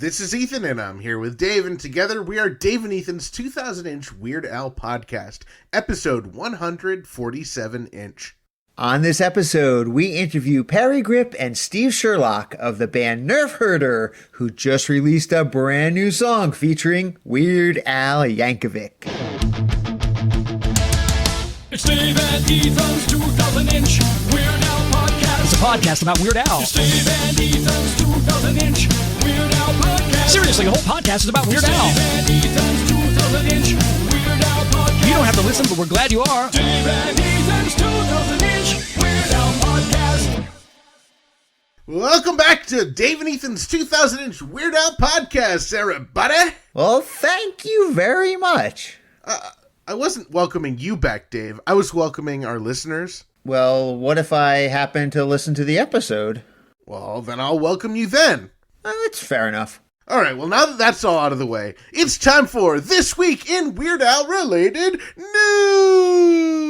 This is Ethan, and I'm here with Dave, and together we are Dave and Ethan's 2000-inch Weird Al podcast, episode 147-inch. On this episode, we interview Parry Gripp and Steve Sherlock of the band Nerf Herder, who just released a brand new song featuring Weird Al Yankovic. It's Dave and Ethan's 2000-inch Weird Al podcast. It's a podcast about Weird Al. It's Dave and Ethan's 2000-inch Weird Al podcast. Seriously, the whole podcast is about Weird Al. Dave and Ethan's 2000-inch Weird Al podcast. You don't have to listen, but we're glad you are. Dave and Ethan's 2000-inch Weird Al podcast. Welcome back to Dave and Ethan's 2000-inch Weird Al podcast, everybody. Well, thank you very much. I wasn't welcoming you back, Dave. I was welcoming our listeners. Well, what if I happen to listen to the episode? Well, then I'll welcome you then. That's fair enough. All right, well, now that that's all out of the way, it's time for This Week in Weird Al-related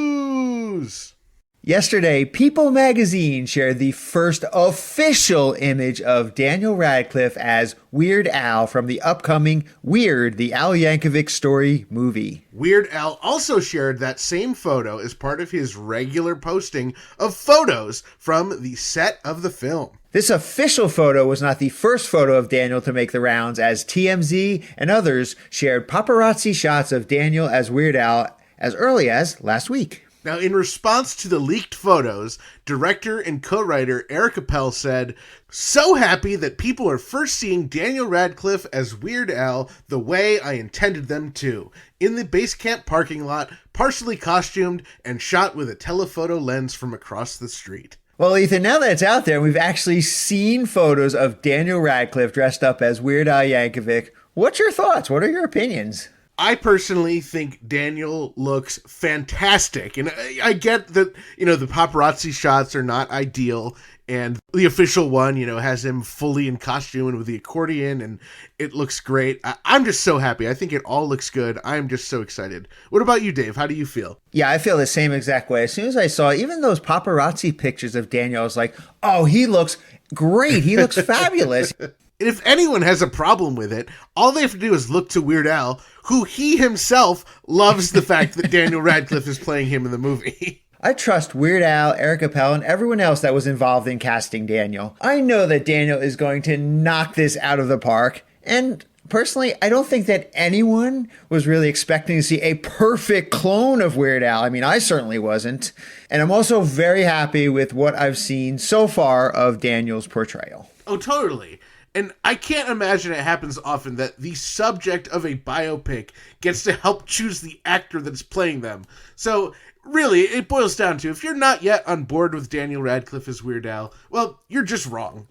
news! Yesterday, People magazine shared the first official image of Daniel Radcliffe as Weird Al from the upcoming Weird, the Al Yankovic story movie. Weird Al also shared that same photo as part of his regular posting of photos from the set of the film. This official photo was not the first photo of Daniel to make the rounds, as TMZ and others shared paparazzi shots of Daniel as Weird Al as early as last week. Now, in response to the leaked photos, director and co-writer Eric Appel said, "So happy that people are first seeing Daniel Radcliffe as Weird Al the way I intended them to, in the base camp parking lot, partially costumed and shot with a telephoto lens from across the street." Well, Ethan, now that it's out there, we've actually seen photos of Daniel Radcliffe dressed up as Weird Al Yankovic. What's your thoughts? What are your opinions? I personally think Daniel looks fantastic, and I get that, the paparazzi shots are not ideal, and the official one, has him fully in costume and with the accordion, and it looks great. I'm just so happy. I think it all looks good. I'm just so excited. What about you, Dave? How do you feel? Yeah, I feel the same exact way. As soon as I saw even those paparazzi pictures of Daniel, I was like, oh, he looks great. He looks fabulous. And if anyone has a problem with it, all they have to do is look to Weird Al, who he himself loves the fact that Daniel Radcliffe is playing him in the movie. I trust Weird Al, Eric Appel, and everyone else that was involved in casting Daniel. I know that Daniel is going to knock this out of the park, and personally, I don't think that anyone was really expecting to see a perfect clone of Weird Al. I mean, I certainly wasn't. And I'm also very happy with what I've seen so far of Daniel's portrayal. Oh, totally. And I can't imagine it happens often that the subject of a biopic gets to help choose the actor that's playing them. So, really, it boils down to, if you're not yet on board with Daniel Radcliffe as Weird Al, well, you're just wrong.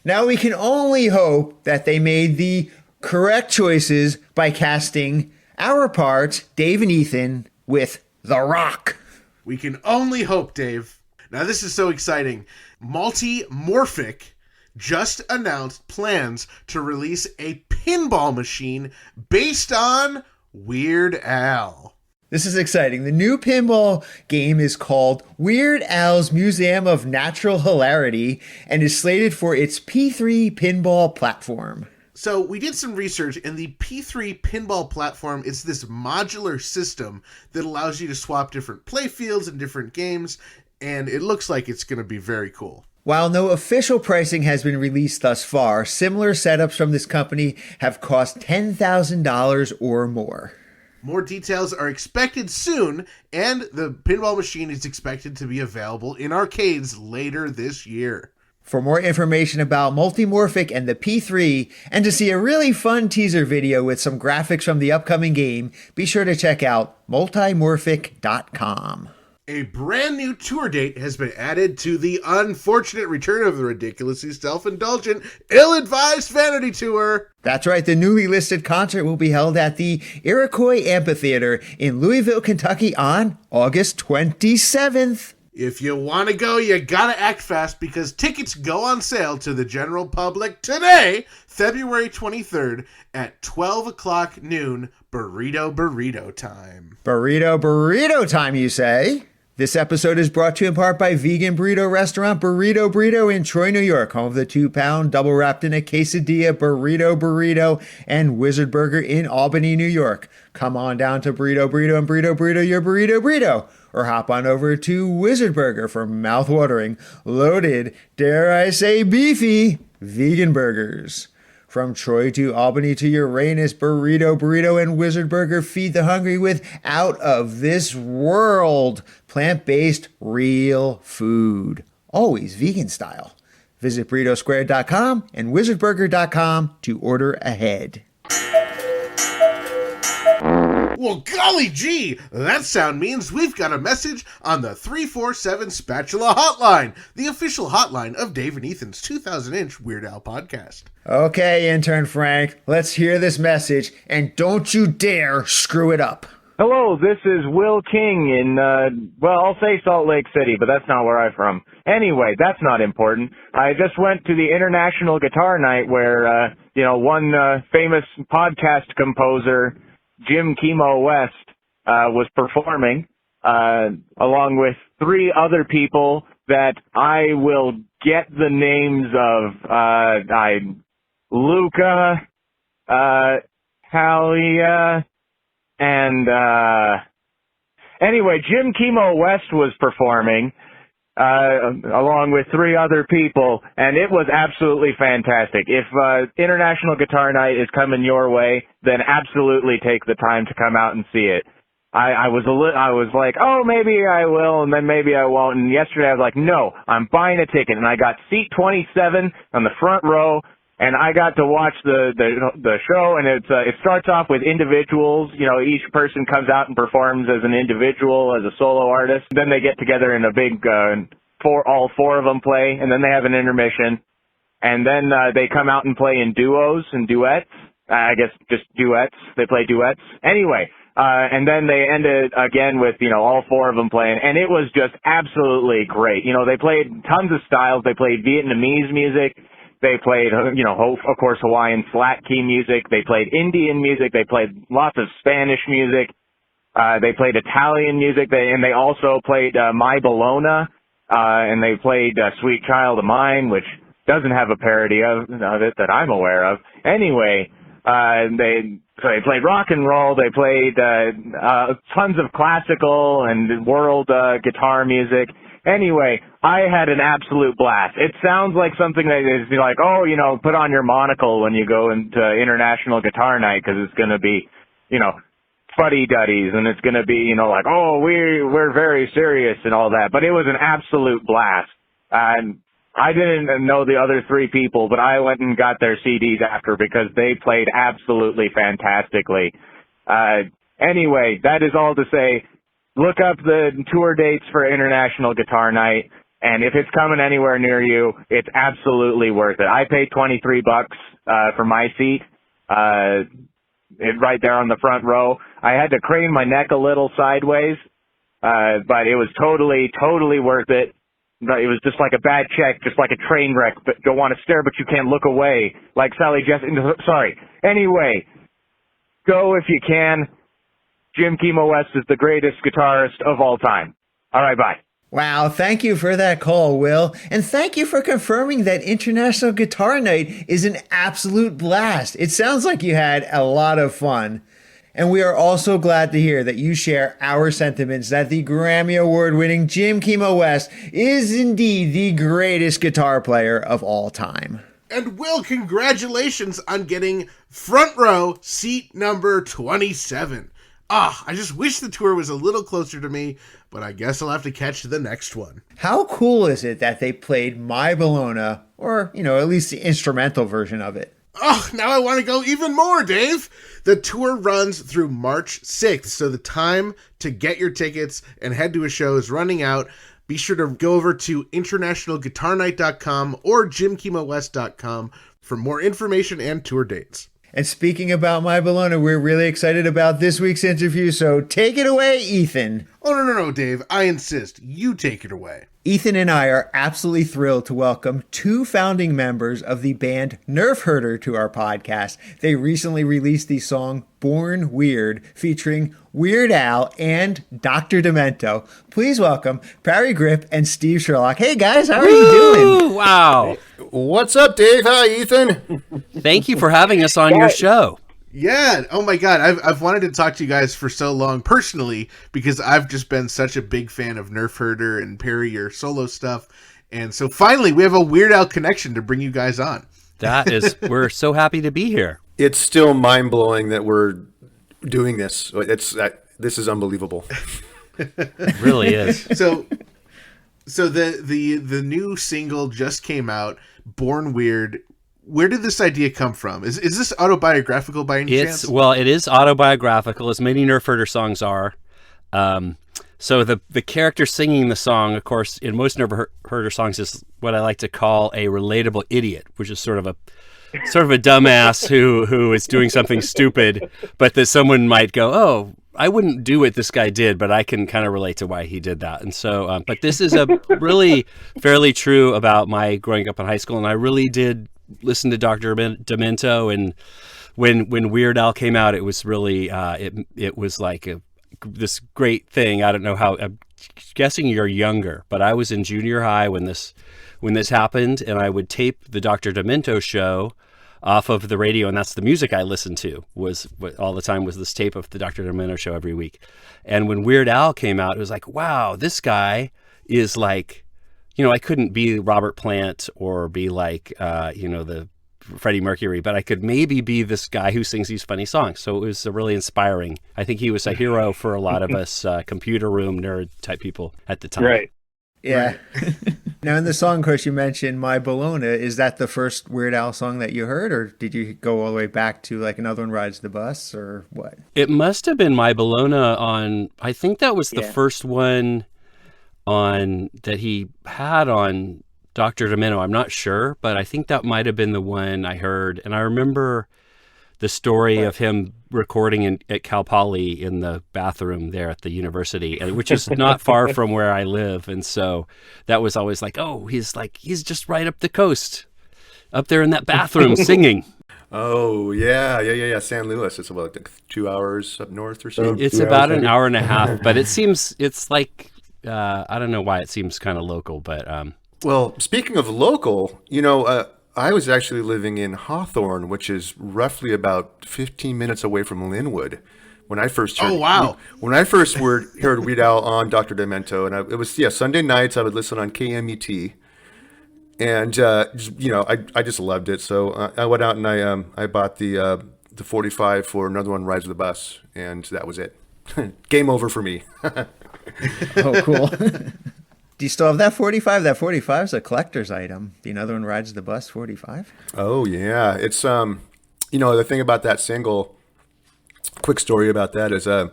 Now we can only hope that they made the correct choices by casting our parts, Dave and Ethan, with The Rock. We can only hope, Dave. Now, this is so exciting. Multi-Morphic just announced plans to release a pinball machine based on Weird Al. This is exciting. The new pinball game is called Weird Al's Museum of Natural Hilarity and is slated for its P3 pinball platform. So we did some research, and the P3 pinball platform is this modular system that allows you to swap different play fields and different games, and it looks like it's going to be very cool. While no official pricing has been released thus far, similar setups from this company have cost $10,000 or more. More details are expected soon, and the pinball machine is expected to be available in arcades later this year. For more information about Multimorphic and the P3, and to see a really fun teaser video with some graphics from the upcoming game, be sure to check out multimorphic.com. A brand new tour date has been added to the unfortunate return of the ridiculously self-indulgent, ill-advised Vanity Tour. That's right, the newly listed concert will be held at the Iroquois Amphitheater in Louisville, Kentucky on August 27th. If you want to go, you gotta act fast, because tickets go on sale to the general public today, February 23rd at 12 o'clock noon, burrito time. Burrito time, you say? This episode is brought to you in part by vegan burrito restaurant Burrito in Troy, New York, home of the 2-pound double wrapped in a quesadilla burrito, and Wizard Burger in Albany, New York. Come on down to Burrito and Burrito your burrito, or hop on over to Wizard Burger for mouth-watering, loaded, dare I say beefy, vegan burgers. From Troy to Albany to Uranus, Burrito and Wizard Burger feed the hungry with out-of-this-world, plant-based, real food. Always vegan style. Visit burritosquare.com and wizardburger.com to order ahead. Well, golly gee, that sound means we've got a message on the 347 Spatula Hotline, the official hotline of Dave and Ethan's 2000-inch Weird Al podcast. Okay, intern Frank, let's hear this message, and don't you dare screw it up. Hello, this is Will King in, I'll say Salt Lake City, but that's not where I'm from. Anyway, that's not important. I just went to the International Guitar Night where, one famous podcast composer, Jim Chemo West, was performing, along with 3 other people that I will get the names of, Luca, Halia, and, anyway, Jim Chemo West was performing, along with 3 other people, and it was absolutely fantastic. If International Guitar Night is coming your way, then absolutely take the time to come out and see it. I was like, oh, maybe I will, and then maybe I won't. And yesterday I was like, no, I'm buying a ticket, and I got seat 27 on the front row, and I got to watch the show, and it starts off with individuals. Each person comes out and performs as an individual, as a solo artist. Then they get together in a big, all 4 of them play, and then they have an intermission. And then they come out and play in duos and duets. I guess just duets. They play duets. Anyway, and then they ended again with, all 4 of them playing, and it was just absolutely great. They played tons of styles. They played Vietnamese music. They played, of course, Hawaiian flat key music. They played Indian music. They played lots of Spanish music. They played Italian music. They also played My Bologna, and they played Sweet Child of Mine, which doesn't have a parody of it that I'm aware of. Anyway, they played rock and roll. They played tons of classical and world guitar music. Anyway, I had an absolute blast. It sounds like something that is like, put on your monocle when you go into International Guitar Night, because it's going to be, fuddy-duddies, and it's going to be, we're very serious and all that. But it was an absolute blast. And I didn't know the other 3 people, but I went and got their CDs after because they played absolutely fantastically. Anyway, that is all to say. Look up the tour dates for International Guitar Night, and if it's coming anywhere near you, it's absolutely worth it. I paid $23 for my seat, right there on the front row. I had to crane my neck a little sideways, but it was totally worth it. It was just like a bad check, just like a train wreck, but don't want to stare, but you can't look away, like Sally Jesse. Sorry. Anyway, go if you can. Jim Chemo West is the greatest guitarist of all time. All right, bye. Wow, thank you for that call, Will. And thank you for confirming that International Guitar Night is an absolute blast. It sounds like you had a lot of fun. And we are also glad to hear that you share our sentiments that the Grammy Award-winning Jim Chemo West is indeed the greatest guitar player of all time. And Will, congratulations on getting front row seat number 27. I just wish the tour was a little closer to me, but I guess I'll have to catch the next one. How cool is it that they played My Bologna, or, at least the instrumental version of it? Now I want to go even more, Dave. The tour runs through March 6th, so the time to get your tickets and head to a show is running out. Be sure to go over to internationalguitarnight.com or jimchemowest.com for more information and tour dates. And speaking about My Bologna, we're really excited about this week's interview, so take it away, Ethan. Oh, no, Dave. I insist. You take it away. Ethan and I are absolutely thrilled to welcome two founding members of the band Nerf Herder to our podcast. They recently released the song Born Weird, featuring Weird Al and Dr. Demento. Please welcome Parry Gripp and Steve Sherlock. Hey guys, how are you doing? Wow. What's up, Dave? Hi, Ethan. Thank you for having us on your show. Yeah. Oh my God. I've wanted to talk to you guys for so long personally because I've just been such a big fan of Nerf Herder and Parry, your solo stuff. And so finally we have a Weird Al connection to bring you guys on. We're so happy to be here. It's still mind-blowing that we're doing this. This is unbelievable. It really is. So the new single just came out, Born Weird. Where did this idea come from? Is this autobiographical by any chance? Well, it is autobiographical, as many Nerf Herder songs are. So the character singing the song, of course, in most Nerf Herder songs is what I like to call a relatable idiot, which is sort of a dumbass who is doing something stupid, but that someone might go, oh, I wouldn't do what this guy did, but I can kind of relate to why he did that. And so, but this is a really fairly true about my growing up in high school, and I really did listen to Dr. Demento, and when Weird Al came out, it was really it was like this great thing. I don't know how. I'm guessing you're younger, but I was in junior high when this happened, and I would tape the Dr. Demento show off of the radio, and that's the music I listened to all the time was this tape of the Dr. Demento show every week. And when Weird Al came out, it was like, wow, this guy is like, I couldn't be Robert Plant or be like, the Freddie Mercury, but I could maybe be this guy who sings these funny songs. So it was really inspiring. I think he was a hero for a lot of us computer room nerd type people at the time. Right. Yeah. Now, in the song, of course, you mentioned My Bologna. Is that the first Weird Al song that you heard, or did you go all the way back to like Another One Rides the Bus, or what? It must have been My Bologna I think that was the first one that he had on Dr. Demento. I'm not sure, but I think that might have been the one I heard. And I remember the story of him recording at Cal Poly in the bathroom there at the university, which is not far from where I live. And so that was always like, oh, he's just right up the coast, up there in that bathroom singing. Oh, yeah. San Luis. It's about like 2 hours up north or so. It's about an hour and a half, but it's like, I don't know why it seems kind of local, but... Well, speaking of local, I was actually living in Hawthorne, which is roughly about 15 minutes away from Linwood. When I first heard, when I first heard Weird Al on Dr. Demento, and it was Sunday nights I would listen on KMET, and I just loved it. So I went out and I bought the 45 for Another One Rides the Bus, and that was it. Game over for me. Oh, cool. Do you still have that 45? That 45 is a collector's item. The Another One Rides the Bus 45? Oh, yeah. It's, the thing about that single, quick story about that is, I'd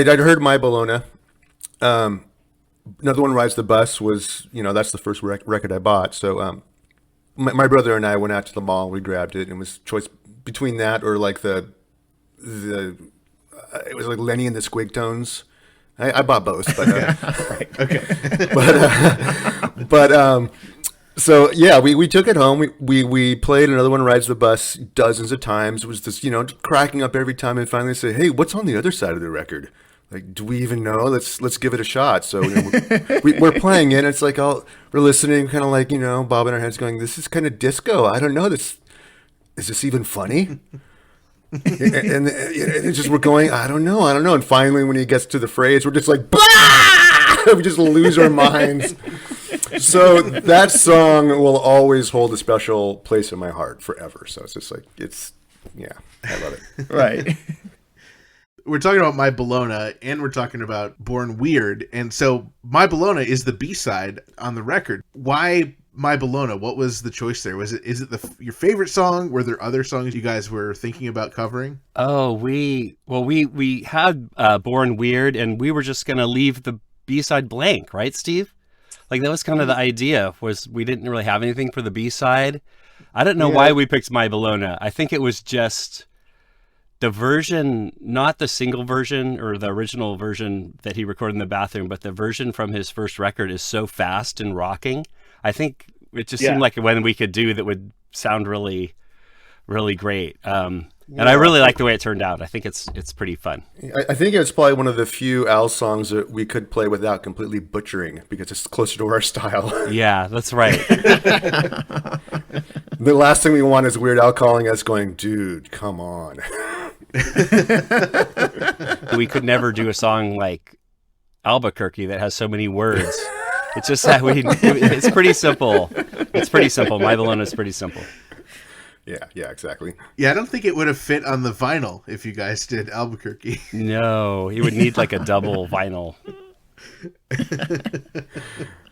heard My Bologna. Another One Rides the Bus was, that's the first record I bought. So my brother and I went out to the mall. We grabbed it, and it was choice between that or like it was like Lenny and the Squigtones. I bought both, but Okay. So yeah, we took it home. We played Another One Rides the Bus dozens of times. It was just cracking up every time, and finally say, hey, what's on the other side of the record? Like, do we even know? Let's give it a shot. So we're playing it. And it's like we're listening, kind of like bobbing our heads, going, this is kind of disco. I don't know. Is this even funny? and it's just we're going, I don't know. And finally, when he gets to the phrase, we're just like, bah! We just lose our minds. So that song will always hold a special place in my heart forever. So it's just like I love it. Right. We're talking about My Bologna, and we're talking about Born Weird, and so My Bologna is the B-side on the record. Why My Bologna? What was the choice there? Is it your favorite song? Were there other songs you guys were thinking about covering? Oh, we had Born Weird, and we were just gonna leave the B-side blank, right, Steve? Like that was kind of the idea. Was we didn't really have anything for the B-side. I don't know why we picked My Bologna. I think it was just the version, not the single version or the original version that he recorded in the bathroom, but the version from his first record is so fast and rocking. I think it just seemed like one we could do that would sound really, really great. And I really like the way it turned out. I think it's pretty fun. I think it's probably one of the few Al songs that we could play without completely butchering because it's closer to our style. Yeah, that's right. The last thing we want is Weird Al calling us going, dude, come on. We could never do a song like Albuquerque that has so many words. It's just that it's pretty simple. It's pretty simple. My Bologna is pretty simple. Yeah, exactly. Yeah, I don't think it would have fit on the vinyl if you guys did Albuquerque. No, he would need like a double vinyl.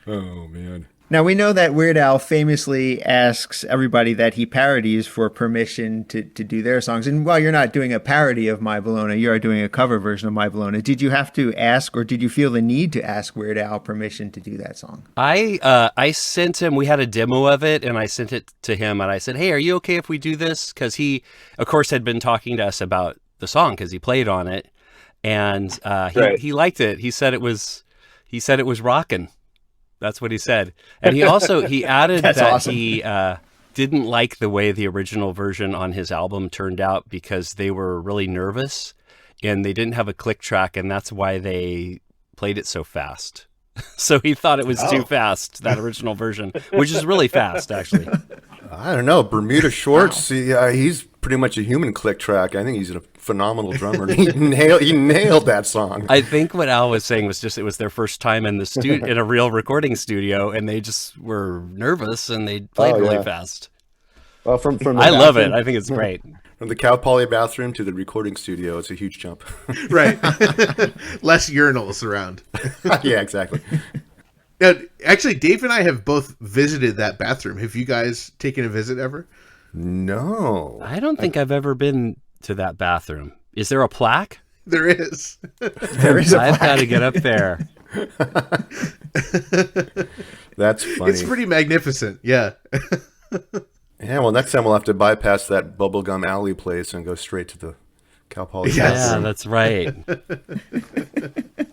Oh, man. Now, we know that Weird Al famously asks everybody that he parodies for permission to do their songs. And while you're not doing a parody of My Bologna, you are doing a cover version of My Bologna. Did you have to ask, or did you feel the need to ask Weird Al permission to do that song? I sent him, we had a demo of it, and I sent it to him, and I said, hey, are you okay if we do this? Because he, of course, had been talking to us about the song because he played on it, and he liked it. He said it was rocking. That's what he said. And he added that awesome. He didn't like the way the original version on his album turned out because they were really nervous and they didn't have a click track, and that's why they played it so fast. So he thought it was too fast, that original version, which is really fast, actually. I don't know. Bermuda Shorts, he's pretty much a human click track. I think he's a phenomenal drummer. He nailed that song. I think what Al was saying was just it was their first time in the in a real recording studio, and they just were nervous and they played really fast. Well, from I love it. I think it's great. From the Cow Poly bathroom to the recording studio, it's a huge jump. Right. Less urinals around. Yeah, exactly. Now, actually, Dave and I have both visited that bathroom. Have you guys taken a visit ever? No. I don't think I've ever been to that bathroom. Is there a plaque? There is. There is a plaque. I've got to get up there. That's funny. It's pretty magnificent. Yeah. Yeah, well, next time we'll have to bypass that Bubblegum Alley place and go straight to the Cal Poly. Yes. Yeah, that's right.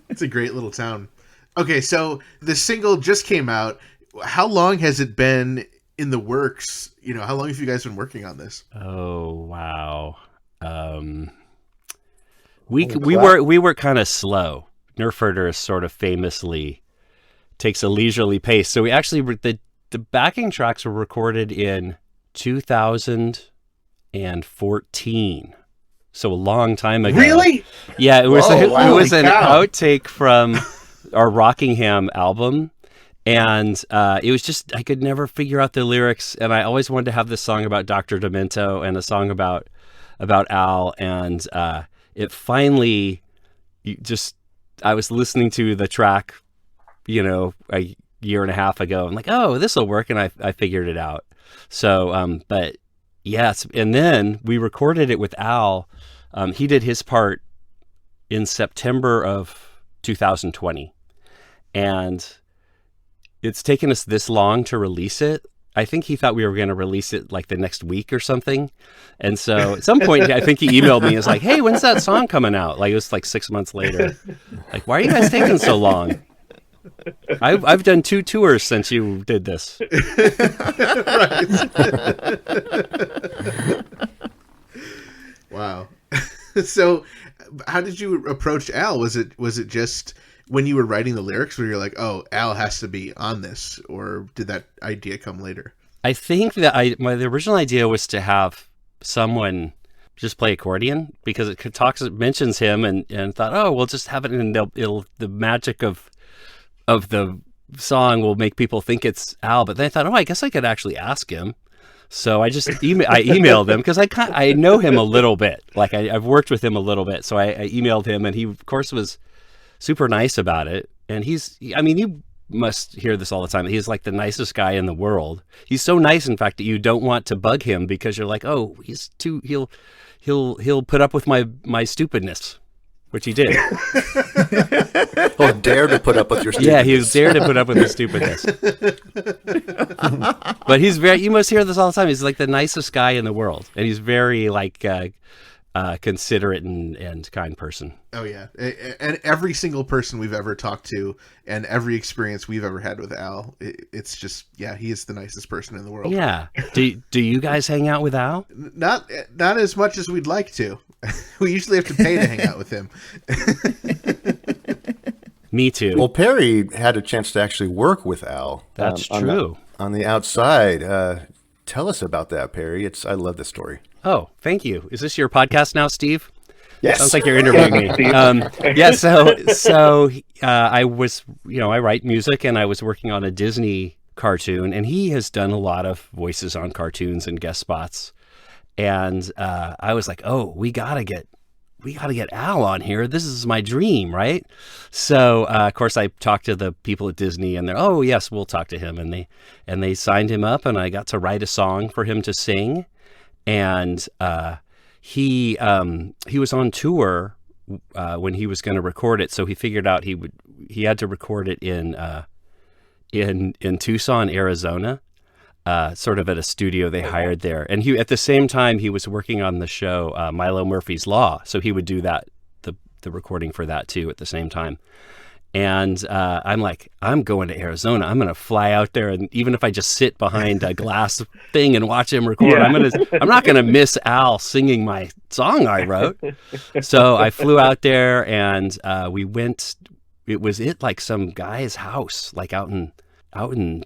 It's a great little town. Okay, so the single just came out. How long has it been in the works? You know, how long have you guys been working on this? Oh, wow. We were kind of slow. Nerf Herder sort of famously takes a leisurely pace. So we actually the backing tracks were recorded in 2014. So a long time ago. Really? Yeah, it was Whoa, it was an cow. outtake from our Rockingham album. And it was just, I could never figure out the lyrics. And I always wanted to have this song about Dr. Demento and a song about Al. And it finally I was listening to the track, a year and a half ago. I'm like, oh, this will work. And I figured it out. So, but yes. And then we recorded it with Al. He did his part in September of 2020. And it's taken us this long to release it. I think he thought we were going to release it like the next week or something. And so at some point, I think he emailed me and was like, hey, when's that song coming out? Like it was like 6 months later. Like, why are you guys taking so long? I've done 2 tours since you did this. Wow. So how did you approach Al? Was it just when you were writing the lyrics where you're like, oh, Al has to be on this, or did that idea come later? I think that the original idea was to have someone just play accordion because it mentions him and thought, oh, we'll just have it and the magic of the song will make people think it's Al. But then I thought, oh, I guess I could actually ask him. So I just emailed him because I know him a little bit. Like I've worked with him a little bit. So I emailed him and he of course was super nice about it. And you must hear this all the time. He's like the nicest guy in the world. He's so nice, in fact, that you don't want to bug him because you're like, oh, he'll put up with my stupidness, which he did. He'll dare to put up with your stupidness. Yeah, he was dare to put up with his stupidness. But you must hear this all the time. He's like the nicest guy in the world. And he's very like, considerate and kind person. Oh yeah, and every single person we've ever talked to, and every experience we've ever had with Al, it's just he is the nicest person in the world. Yeah. Do you guys hang out with Al? Not as much as we'd like to. We usually have to pay to hang out with him. Me too. Well, Parry had a chance to actually work with Al. That's true. On the outside. Tell us about that, Parry. I love this story. Oh, thank you. Is this your podcast now, Steve? Yes. Sounds like you're interviewing me. I was, I write music, and I was working on a Disney cartoon, and he has done a lot of voices on cartoons and guest spots. And I was like, oh, we gotta get Al on here. This is my dream, right? So, of course, I talked to the people at Disney, and they're, oh yes, we'll talk to him, and they signed him up, and I got to write a song for him to sing. And he was on tour when he was going to record it, so he figured out he had to record it in Tucson, Arizona, sort of at a studio they hired there. And at the same time he was working on the show Milo Murphy's Law, so he would do that the recording for that too at the same time. And I'm like, I'm going to Arizona. I'm going to fly out there, and even if I just sit behind a glass thing and watch him record, I'm not going to miss Al singing my song I wrote. So I flew out there, and we went. It was like some guy's house, like out in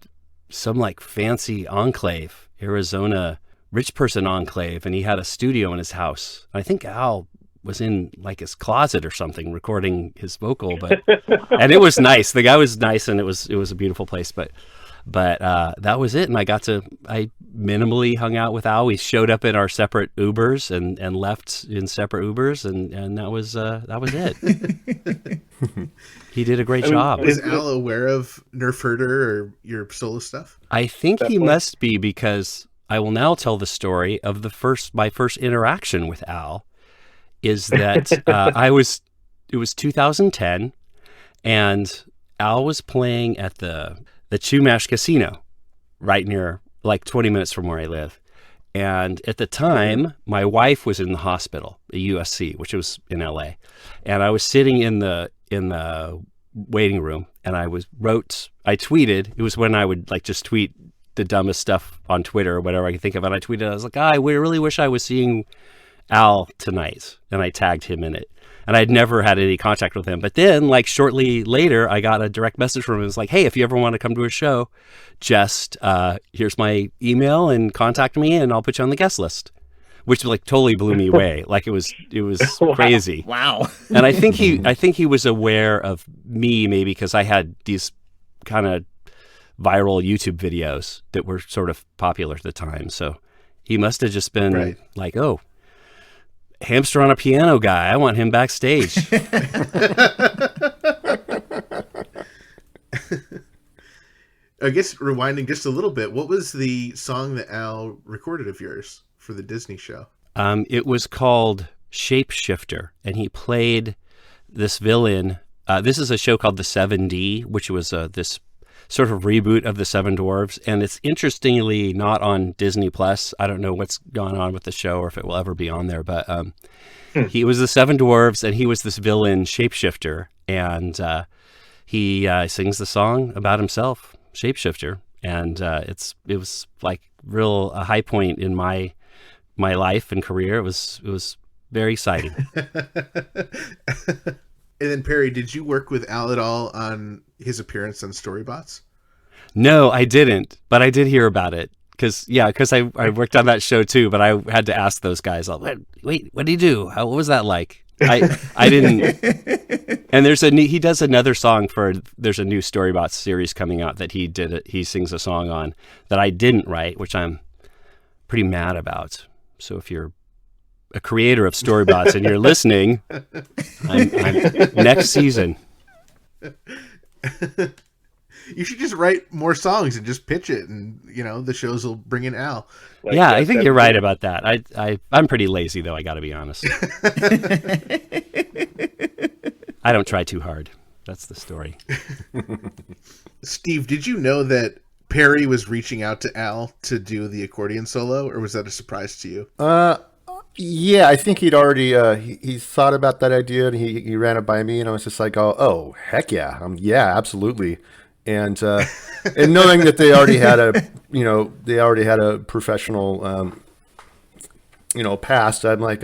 some like fancy enclave, Arizona rich person enclave, and he had a studio in his house. I think Al was in like his closet or something recording his vocal, and it was nice. The guy was nice, and it was a beautiful place, but that was it. And I minimally hung out with Al. We showed up in our separate Ubers and left in separate Ubers, and that was it. He did a great job. Is Al aware of Nerf Herder or your solo stuff? I think he must be, because I will now tell the story of my first interaction with Al. Is that it was 2010, and Al was playing at the Chumash Casino right near, like 20 minutes from where I live. And at the time, my wife was in the hospital at USC, which was in LA. And I was sitting in the waiting room, and I tweeted. It was when I would like just tweet the dumbest stuff on Twitter or whatever I could think of. And I tweeted, I was like, I really wish I was seeing Al tonight, and I tagged him in it, and I'd never had any contact with him. But then, like shortly later, I got a direct message from him. It was like, hey, if you ever want to come to a show, just here's my email and contact me, and I'll put you on the guest list. Which like totally blew me away. Like it was crazy. Wow. And I think he was aware of me, maybe because I had these kind of viral YouTube videos that were sort of popular at the time. So he must have just been like, oh, hamster on a piano guy, I want him backstage. I guess rewinding just a little bit, what was the song that Al recorded of yours for the Disney show? It was called Shapeshifter, and he played this villain. This is a show called The 7D, which was this sort of reboot of The Seven Dwarves, and it's interestingly not on Disney Plus. I don't know what's gone on with the show or if it will ever be on there, but he was the Seven Dwarves, and he was this villain Shapeshifter, and he sings the song about himself, Shapeshifter, and it was like a high point in my life and career. It was very exciting. And then Parry, did you work with Al at all on his appearance on Storybots? No, I didn't, but I did hear about it because I worked on that show too. But I had to ask those guys, wait, what did he do? What was that like? I didn't. And he does another song there's a new Storybots series coming out that he sings a song on that I didn't write, which I'm pretty mad about. So if you're a creator of Storybots and you're listening, I'm next season. You should just write more songs and just pitch it, and the shows will bring in Al. I think you're right about that. I'm pretty lazy though, I got to be honest. I don't try too hard. That's the story. Steve, did you know that Parry was reaching out to Al to do the accordion solo, or was that a surprise to you? Yeah, I think he'd already he thought about that idea and he ran it by me, and I was just like, oh heck yeah, yeah, absolutely. And and knowing that they already had a professional past, I'm like,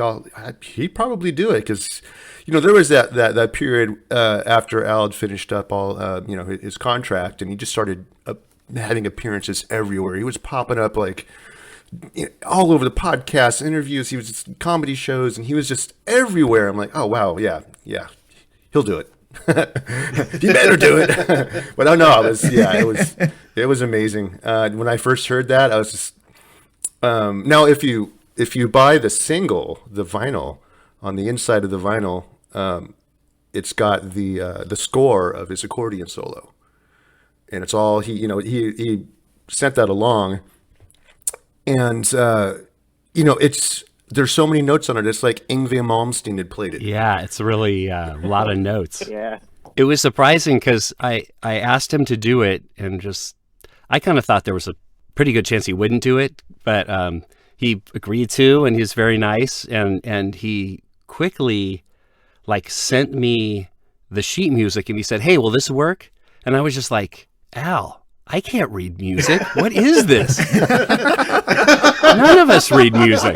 he'd probably do it, because there was that period after Al had finished up all his contract, and he just started having appearances everywhere. He was popping up like all over the podcasts, interviews. He was just comedy shows, and he was just everywhere. I'm like, oh wow, yeah, he'll do it. You better do it. But no, it was amazing. When I first heard that, I was just now if you buy the single, the vinyl, on the inside of the vinyl, it's got the score of his accordion solo, and it's all he sent that along. And, there's so many notes on it. It's like Yngwie Malmsteen had played it. Yeah, it's really a lot of notes. Yeah. It was surprising because I asked him to do it, and I kind of thought there was a pretty good chance he wouldn't do it, but he agreed to, and he was very nice, and he quickly sent me the sheet music, and he said, "Hey, will this work?" And I was just like, "Al, I can't read music. What is this?" None of us read music.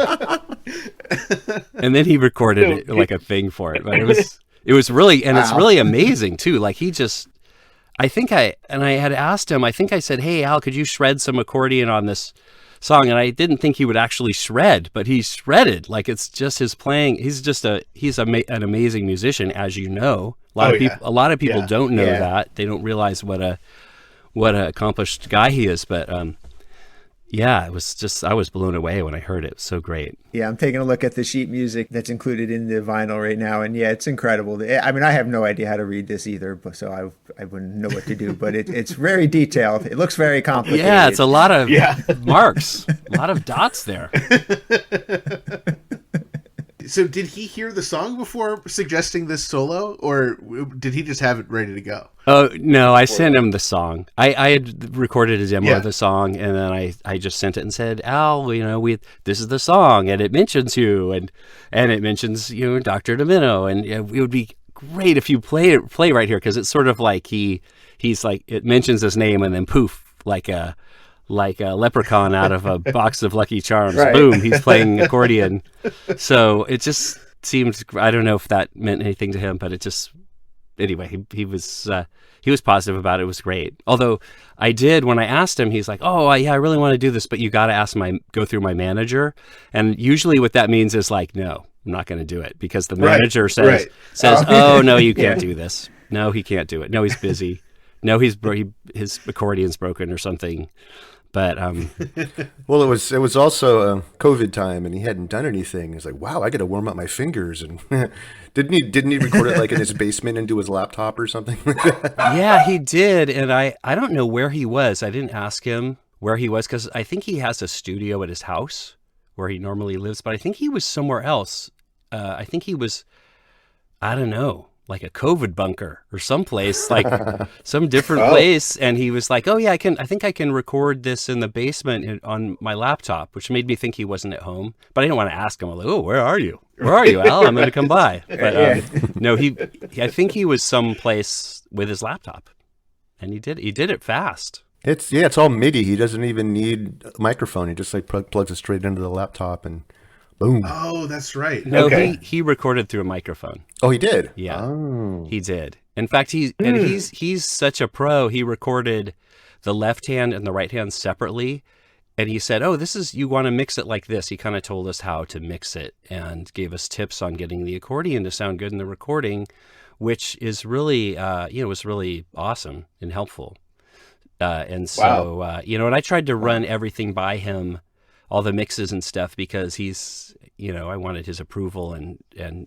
And then he recorded it like a thing for it. But it was really, and it's really amazing too. I had asked him, I think I said, "Hey Al, could you shred some accordion on this song?" And I didn't think he would actually shred, but he shredded. It's just his playing. He's an amazing musician, as you know. A lot of people don't know that. They don't realize what an accomplished guy he is. But it was just, I was blown away when I heard it. It was so great. Yeah, I'm taking a look at the sheet music that's included in the vinyl right now, and it's incredible. I mean, I have no idea how to read this either, so I wouldn't know what to do, but it's very detailed. It looks very complicated. Yeah, it's a lot of marks, a lot of dots there. So did he hear the song before suggesting this solo, or did he just have it ready to go? Oh, no, I sent him the song. I had recorded a demo of the song, and then I just sent it and said, "Al, this is the song, and it mentions you, and it mentions, Dr. Domino, and it would be great if you play right here," because it's sort of like he's like, it mentions his name, and then poof, like a leprechaun out of a box of Lucky Charms. Right. Boom, he's playing accordion. So it just seemed, I don't know if that meant anything to him, but it just, anyway, he was positive about it. It was great. Although when I asked him, he's like, "Oh yeah, I really want to do this, but you got to go through my manager." And usually what that means is no, I'm not going to do it, because the manager says, "Oh no, you can't do this. No, he can't do it. No, he's busy. No, his accordion's broken or something." But well, it was also COVID time, and he hadn't done anything. He's like, "Wow, I got to warm up my fingers." And didn't he record it in his basement into his laptop or something? Yeah, he did. And I don't know where he was. I didn't ask him where he was, because I think he has a studio at his house where he normally lives. But I think he was somewhere else. I think he was, I don't know, like a COVID bunker or someplace, some different place. And he was like, "Oh yeah, I think I can record this in the basement on my laptop," which made me think he wasn't at home. But I didn't want to ask him. I was like, "Oh, where are you? Where are you, Al? I'm going to come by." But no, I think he was someplace with his laptop, and he did it fast. It's all MIDI. He doesn't even need a microphone. He just plugs it straight into the laptop and boom. Oh, that's right. No, he recorded through a microphone. Oh, he did? Yeah. Oh. He did. In fact, he's such a pro. He recorded the left hand and the right hand separately, and he said, "Oh, you want to mix it like this." He kind of told us how to mix it and gave us tips on getting the accordion to sound good in the recording, which is really, was really awesome and helpful. And so, and I tried to run everything by him, all the mixes and stuff, because he's, I wanted his approval and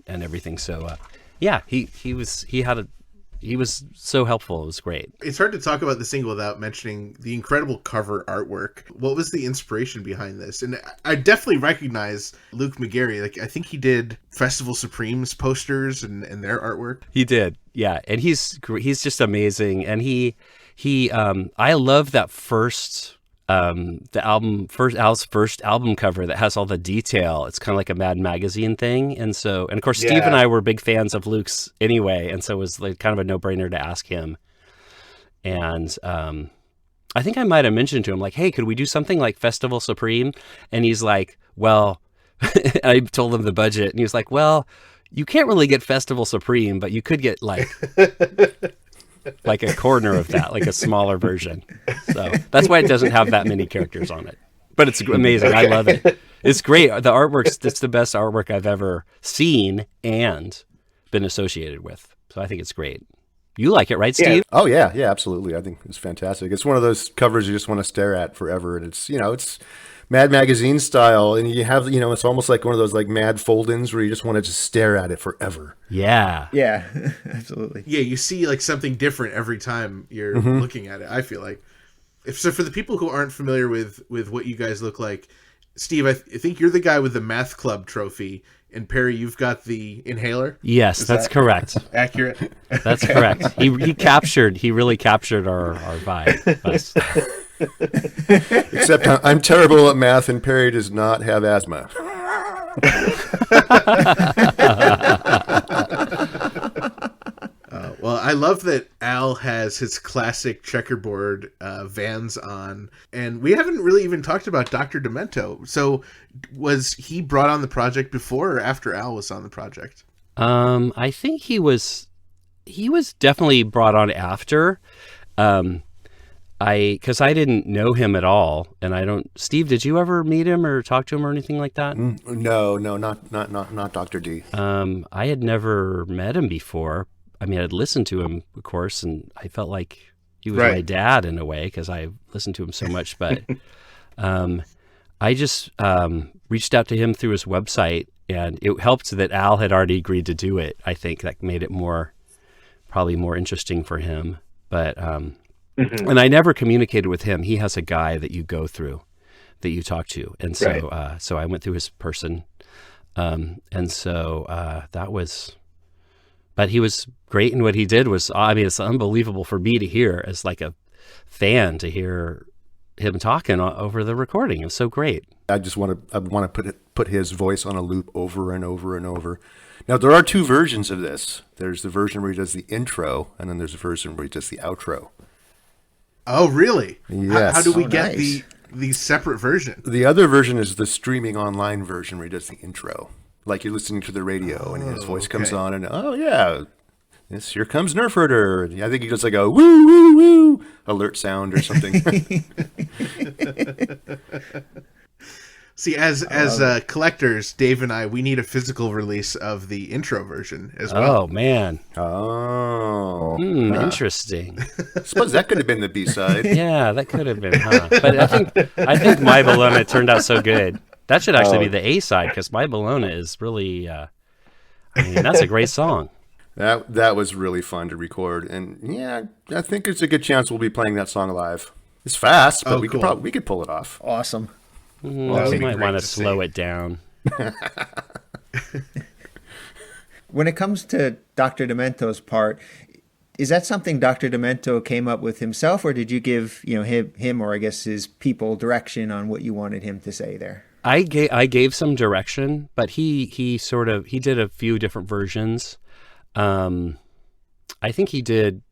everything. So, he was so helpful. It was great. It's hard to talk about the single without mentioning the incredible cover artwork. What was the inspiration behind this? And I definitely recognize Luke McGarry. I think he did Festival Supremes posters and their artwork. He did. Yeah. And he's just amazing. And I love that first Al's first album cover that has all the detail. It's kind of like a Mad Magazine thing, and of course Steve and I were big fans of Luke's anyway, and so it was like kind of a no-brainer to ask him. And I think I might have mentioned to him, like, hey, could we do something like Festival Supreme? And he's like, well, I told him the budget, and he was like, well, you can't really get Festival Supreme, but you could get like a corner of that, like a smaller version. So that's why it doesn't have that many characters on it. But it's amazing. Okay. I love it. It's great. The artwork's, it's the best artwork I've ever seen and been associated with. So I think it's great. You like it, right, Steve? Oh, yeah. Yeah, absolutely. I think it's fantastic. It's one of those covers you just want to stare at forever. And it's, it's Mad Magazine style. And you have, it's almost like one of those like Mad fold-ins where you just want to just stare at it forever. Yeah. Yeah, absolutely. Yeah, you see like something different every time you're looking at it, I feel like. So for the people who aren't familiar with what you guys look like, Steve, I think you're the guy with the Math Club trophy. And Parry, you've got the inhaler? Yes, that's correct. Accurate? That's correct. He really captured our vibe. Except I'm terrible at math and Parry does not have asthma. Well, I love that Al has his classic checkerboard Vans on, and we haven't really even talked about Dr. Demento. So was he brought on the project before or after Al was on the project? I think he was definitely brought on after. Because I didn't know him at all, and Steve, did you ever meet him or talk to him or anything like that? No, not Dr. D. I had never met him before. I mean, I'd listened to him, of course, and I felt like he was my dad in a way because I listened to him so much. But I just reached out to him through his website, and it helped that Al had already agreed to do it. I think that made it probably more interesting for him. But and I never communicated with him. He has a guy that you go through, that you talk to, and so so I went through his person, and so that was. But he was great, and what he did was, I mean, it's unbelievable for me to hear as like a fan to hear him talking over the recording. It was so great. I want to put his voice on a loop over and over and over. Now, there are two versions of this. There's the version where he does the intro, and then there's a version where he does the outro. Oh, really? Yes. How do we get the separate version? The other version is the streaming online version where he does the intro. Like you're listening to the radio and his voice comes on and, oh, yeah, here comes Nerf Herder. I think he does like a woo, woo, woo alert sound or something. See, as collectors, Dave and I, we need a physical release of the intro version as well. Oh, man. Oh. Interesting. I suppose that could have been the B-side. Yeah, that could have been, huh? But I think My Bologna turned out so good. That should actually be the A-side, because My Bologna is really, that's a great song. That was really fun to record. And, yeah, I think there's a good chance we'll be playing that song live. It's fast, but we could pull it off. Awesome. You might want to slow it down. When it comes to Dr. Demento's part, is that something Dr. Demento came up with himself, or did you give him or I guess his people direction on what you wanted him to say there? I gave some direction, but he did a few different versions. I think he didn't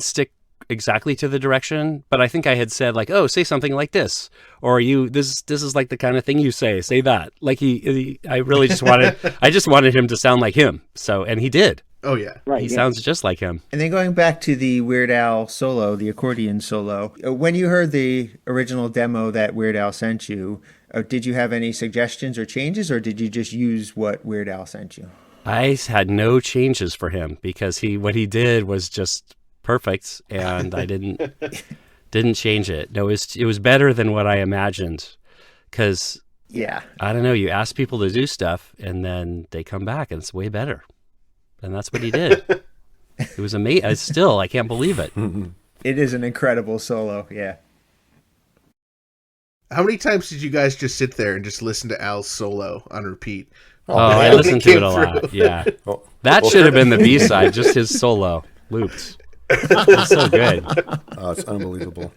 stick exactly to the direction, but I think I had said like, oh, say something like this, or this is like the kind of thing you say that. Like I really just wanted him to sound like him. So, and he did. Oh yeah. Right. He sounds just like him. And then going back to the Weird Al solo, the accordion solo, when you heard the original demo that Weird Al sent you, did you have any suggestions or changes, or did you just use what Weird Al sent you? I had no changes for him because what he did was just perfect, and I didn't change it. No, it was better than what I imagined, because I don't know, you ask people to do stuff and then they come back and it's way better, and that's what he did. It was amazing. Still, I can't believe it. It is an incredible solo. Yeah. How many times did you guys just sit there and just listen to Al's solo on repeat? I listened to it a lot. Yeah, that should have been the B-side, just his solo looped. It's so good. Oh, it's unbelievable.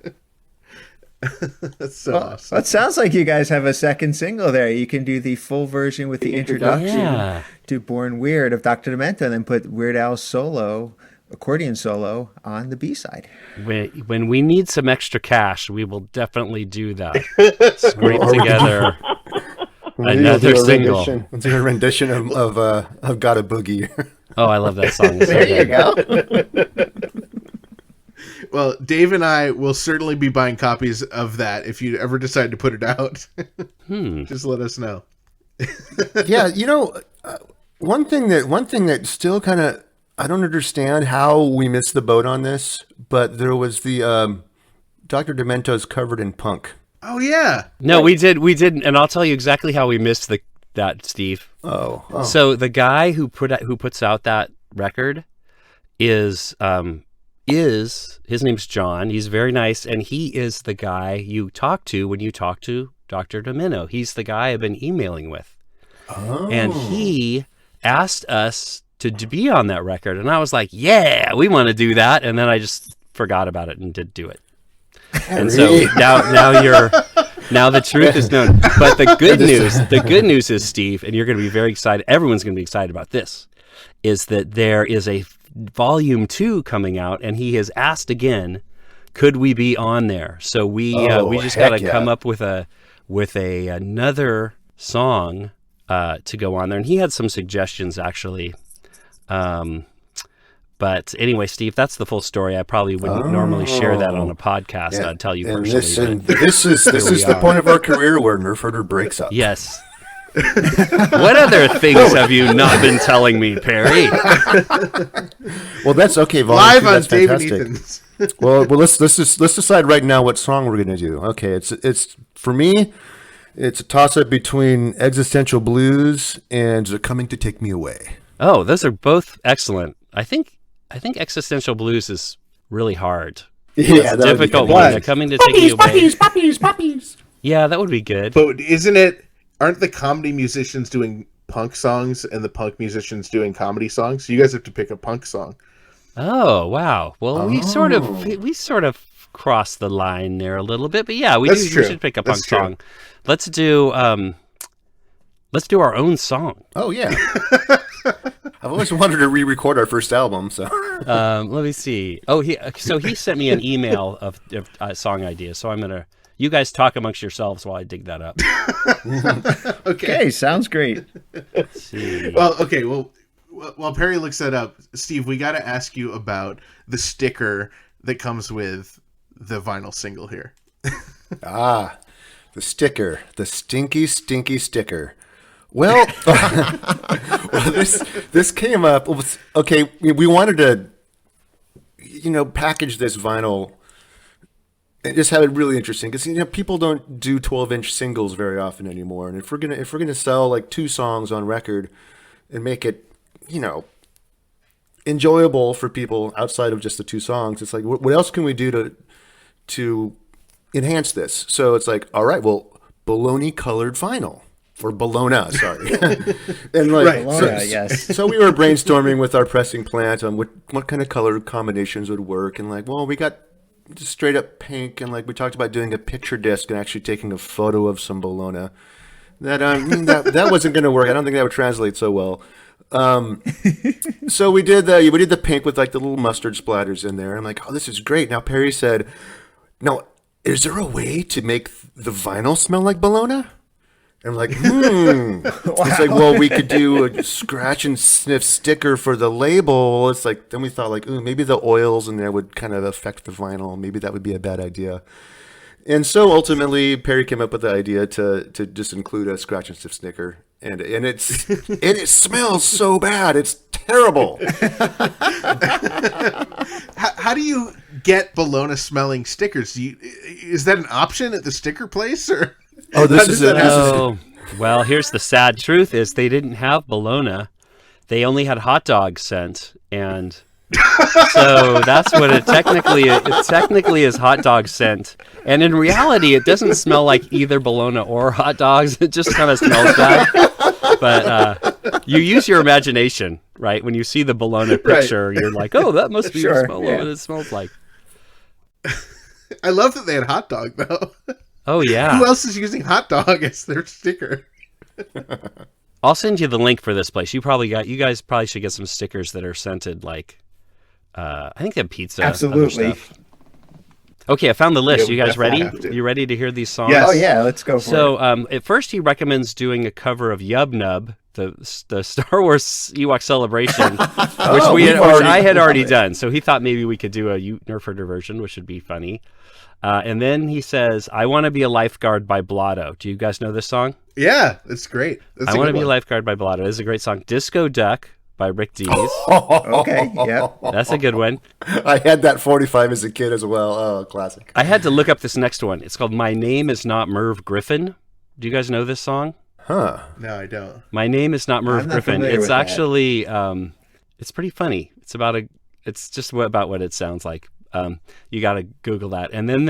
That's so awesome. Well, it sounds like you guys have a second single there. You can do the full version with the introduction to Born Weird of Dr. Demento, and then put Weird Al's accordion solo on the B-side. When we need some extra cash, we will definitely do that. Scrape together another single. Let's do a rendition of Got a Boogie. Oh, I love that song. There you go. Well, Dave and I will certainly be buying copies of that if you ever decide to put it out. Just let us know. Yeah, one thing that still kind of, I don't understand how we missed the boat on this, but there was the Dr. Demento's Covered in Punk. Oh yeah. No, we didn't, and I'll tell you exactly how we missed that, Steve. Oh. So the guy who puts out that record is his name's John. He's very nice, and he is the guy you talk to when you talk to Dr. Demento. He's the guy I've been emailing with. Oh. And he asked us to be on that record, and I was like, yeah, we want to do that, and then I just forgot about it and didn't do it. And so now the truth is known. But the good news is, Steve, and you're going to be very excited, everyone's going to be excited about this, is that there is a volume 2 coming out, and he has asked again, could we be on there? So we just got to come up with another song to go on there, and he had some suggestions actually. But anyway, Steve, that's the full story. I probably wouldn't normally share that on a podcast. I'd tell you personally. This is the point of our career where Nerf Herder breaks up. Yes. What other things have you not been telling me, Parry? Well, that's okay. Live on that's Dave and fantastic. Ethan's. Well, let's decide right now what song we're going to do. Okay, it's for me, it's a toss up between Existential Blues and Coming to Take Me Away. Oh, those are both excellent. I think Existential Blues is really hard. Yeah, it's a difficult one. They're Coming to Take Me Away. Puppies. Yeah, that would be good. But aren't the comedy musicians doing punk songs and the punk musicians doing comedy songs? So you guys have to pick a punk song. Oh, wow. Well, we sort of crossed the line there a little bit, but yeah, we should pick a punk song. Let's do our own song. Oh yeah. I've always wanted to re-record our first album, so. Let me see. Oh, he sent me an email of song ideas, so you guys talk amongst yourselves while I dig that up. Okay, sounds great. Let's see. Well, okay, well, while Parry looks that up, Steve, we got to ask you about the sticker that comes with the vinyl single here. The sticker, the stinky sticker. Well, this came up. Okay, we wanted to, package this vinyl and just have it really interesting because people don't do 12-inch singles very often anymore. And if we're gonna sell like 2 songs on record and make it, enjoyable for people outside of just the 2 songs, it's like what else can we do to enhance this? So it's like, all right, well, baloney colored vinyl. Or Bologna, sorry. And yes. So we were brainstorming with our pressing plant on what kind of color combinations would work, and we got just straight up pink, and we talked about doing a picture disc and actually taking a photo of some Bologna. That wasn't going to work. I don't think that would translate so well. So we did the pink with the little mustard splatters in there. I'm like, oh, this is great. Now Parry said, "Now, is there a way to make the vinyl smell like Bologna?" And I'm like, Wow. It's like, well, we could do a scratch and sniff sticker for the label. It's like, then we thought maybe the oils in there would kind of affect the vinyl. Maybe that would be a bad idea. And so ultimately, Parry came up with the idea to just include a scratch and sniff sticker. And it smells so bad. It's terrible. How do you get Bologna smelling stickers? Is that an option at the sticker place or? Oh, this is it. Well, here's the sad truth: is they didn't have Bologna; they only had hot dog scent, and so that's what it technically is. Hot dog scent, and in reality, it doesn't smell like either Bologna or hot dogs. It just kind of smells bad. But you use your imagination, right? When you see the Bologna picture, you're like, "Oh, that must be the smell of what it smells like." I love that they had hot dog though. Oh yeah. Who else is using hot dog as their sticker? I'll send you the link for this place. You guys probably should get some stickers that are scented like I think they have pizza. Absolutely. Other stuff. Okay, I found the list. Yeah, You guys ready? definitely have to. You ready to hear these songs? Yes. Oh yeah, let's go for it. So at first he recommends doing a cover of Yub Nub, the Star Wars Ewok Celebration, which I had already done. So he thought maybe we could do a Nerf Herder version, which would be funny. And then he says, "I Want to Be a Lifeguard" by Blotto. Do you guys know this song? Yeah, that's great. That's I Want to Be a one. Lifeguard by Blotto. This is a great song. Disco Duck by Rick Dees. Okay, yeah. That's a good one. I had that 45 as a kid as well. Oh, classic. I had to look up this next one. It's called My Name Is Not Merv Griffin. Do you guys know this song? Huh. No, I don't. My Name Is Not Merv I'm not Griffin. familiar It's with that. actually, it's pretty funny. It's just about what it sounds like. You got to Google that. And then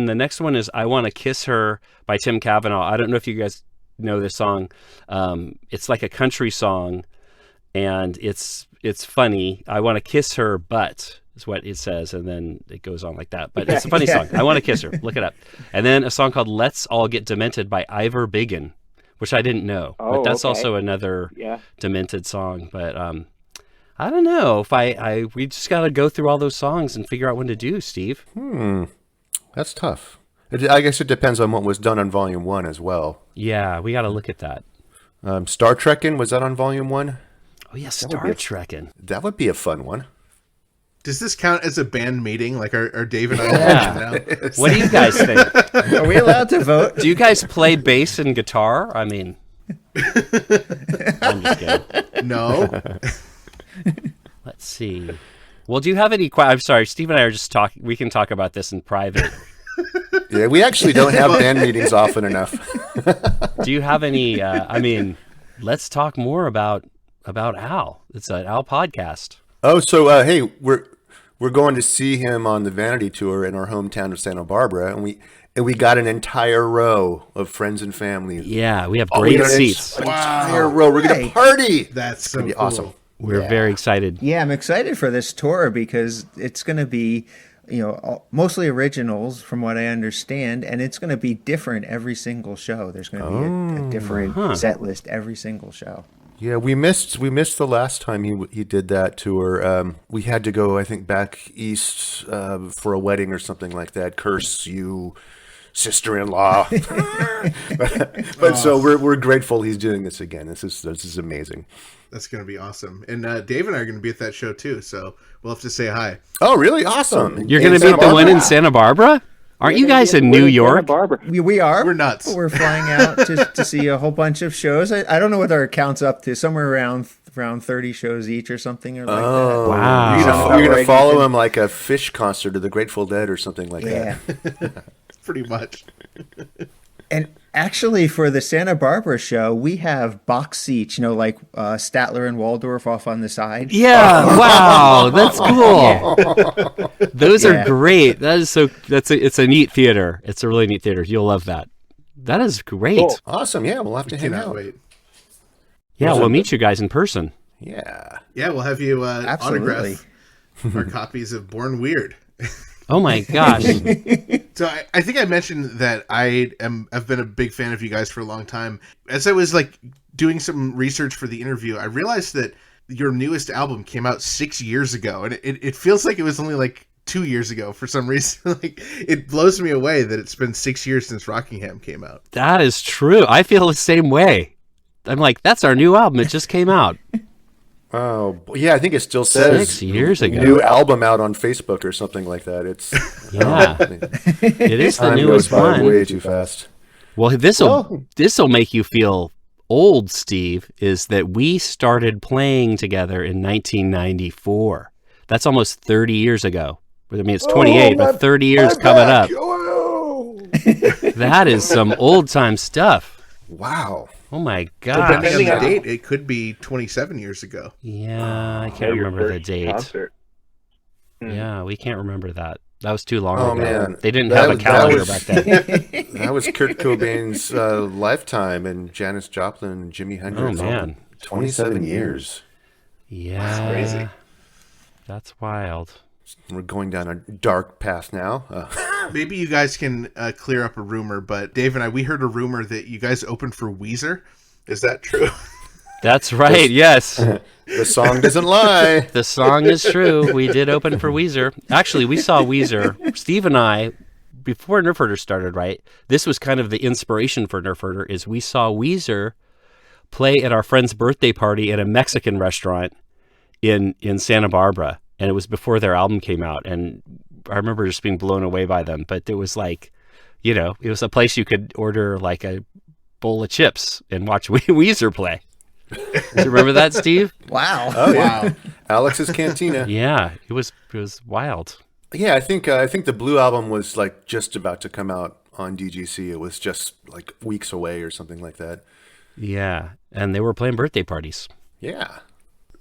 the next one is I Want to Kiss Her by Tim Cavanaugh. I don't know if you guys know this song. It's like a country song, and it's funny. I want to kiss her, but is what it says, and then it goes on like that. But it's a funny song. I Want to Kiss Her. Look it up. And then a song called Let's All Get Demented by Ivor Biggin, which I didn't know. But that's also another demented song. But I don't know if we just got to go through all those songs and figure out when to do, Steve. That's tough. I guess it depends on what was done on Volume 1 as well. Yeah, we got to look at that. Star Trekkin', was that on Volume 1? Oh yeah, Star Trekkin'. That would be a fun one. Does this count as a band meeting? Like, are Dave and I Yeah. now? What do you guys think? Are we allowed to vote? Do you guys play bass and guitar? I mean, I'm just kidding. No. Let's see. Well, do you have any? I'm sorry, Steve and I are just talking. We can talk about this in private. Yeah, we actually don't have band meetings often enough. Do you have any? I mean, let's talk more about Al. It's an Al podcast. Oh, so hey, we're going to see him on the Vanity Tour in our hometown of Santa Barbara, and we got an entire row of friends and family. Yeah, we have We great got seats. an entire row. We're gonna party. That's so Gonna be cool. awesome. We're very excited. Yeah, I'm excited for this tour because it's going to be, mostly originals from what I understand, and it's going to be different every single show. There's going to be a different set list every single show. Yeah, we missed the last time he did that tour. We had to go, I think, back east for a wedding or something like that. Curse you, sister-in-law. but so we're grateful he's doing this again. This is amazing. That's going to be awesome. And Dave and I are going to be at that show too, so we'll have to say hi. Oh, really? Awesome. You're going to be at the one in Santa Barbara? Aren't you guys in New York? We are. We're nuts. We're flying out to see a whole bunch of shows. I don't know what our count's up to. Somewhere around 30 shows each or something like that. Wow. You're gonna follow him like a Fish concert or the Grateful Dead or something like Yeah. that. Pretty much. And actually, for the Santa Barbara show, we have box seats, like Statler and Waldorf off on the side. Yeah. Wow. That's cool. Those are great. That is so. It's a neat theater. It's a really neat theater. You'll love that. That is great. Cool. Awesome. Yeah, we'll have to hang Cannot out. wait. Yeah, we'll meet you guys in person. Yeah. Yeah, we'll have you Absolutely. autograph our copies of Born Weird. Oh my gosh. So I think I mentioned that I've been a big fan of you guys for a long time. As I was doing some research for the interview, I realized that your newest album came out 6 years ago, and it feels like it was only 2 years ago for some reason. It blows me away that it's been 6 years since Rockingham came out. That is true. I feel the same way. I'm like, that's our new album. It just came out. Oh, yeah. I think it still says 6 years ago. new album out on Facebook or something like that. It's Yeah. It is the time newest goes by one. way too fast. Well, this'll make you feel old, Steve, is that we started playing together in 1994. That's almost 30 years ago. I mean, it's 28, but 30 years coming up. That is some old time stuff. Wow. Oh my Depending gosh. on the date, it could be 27 years ago. Yeah, I can't remember the date. Concert. Yeah, we can't remember that. That was too long Oh, ago. man. They didn't That have a was- calendar that back was- then. That was Kurt Cobain's lifetime, and Janis Joplin and Jimi Hendrix. Oh, man. 27 years. Yeah. That's crazy. That's wild. We're going down a dark path now. Maybe you guys can clear up a rumor, but Dave and I, we heard a rumor that you guys opened for Weezer. Is that true? That's right. Yes. The song doesn't lie. The song is true. We did open for Weezer. Actually, we saw Weezer. Steve and I, before Nerf Herder started, right? This was kind of the inspiration for Nerf Herder, is we saw Weezer play at our friend's birthday party at a Mexican restaurant in Santa Barbara. And it was before their album came out. And I remember just being blown away by them. But it was like, you know, it was a place you could order like a bowl of chips and watch Weezer play. Do you remember that, Steve? Wow. Oh yeah, Alex's Cantina. Yeah, it was wild. Yeah, I think the Blue album was like just about to come out on DGC. It was just like weeks away or something like that. Yeah, and they were playing birthday parties. Yeah.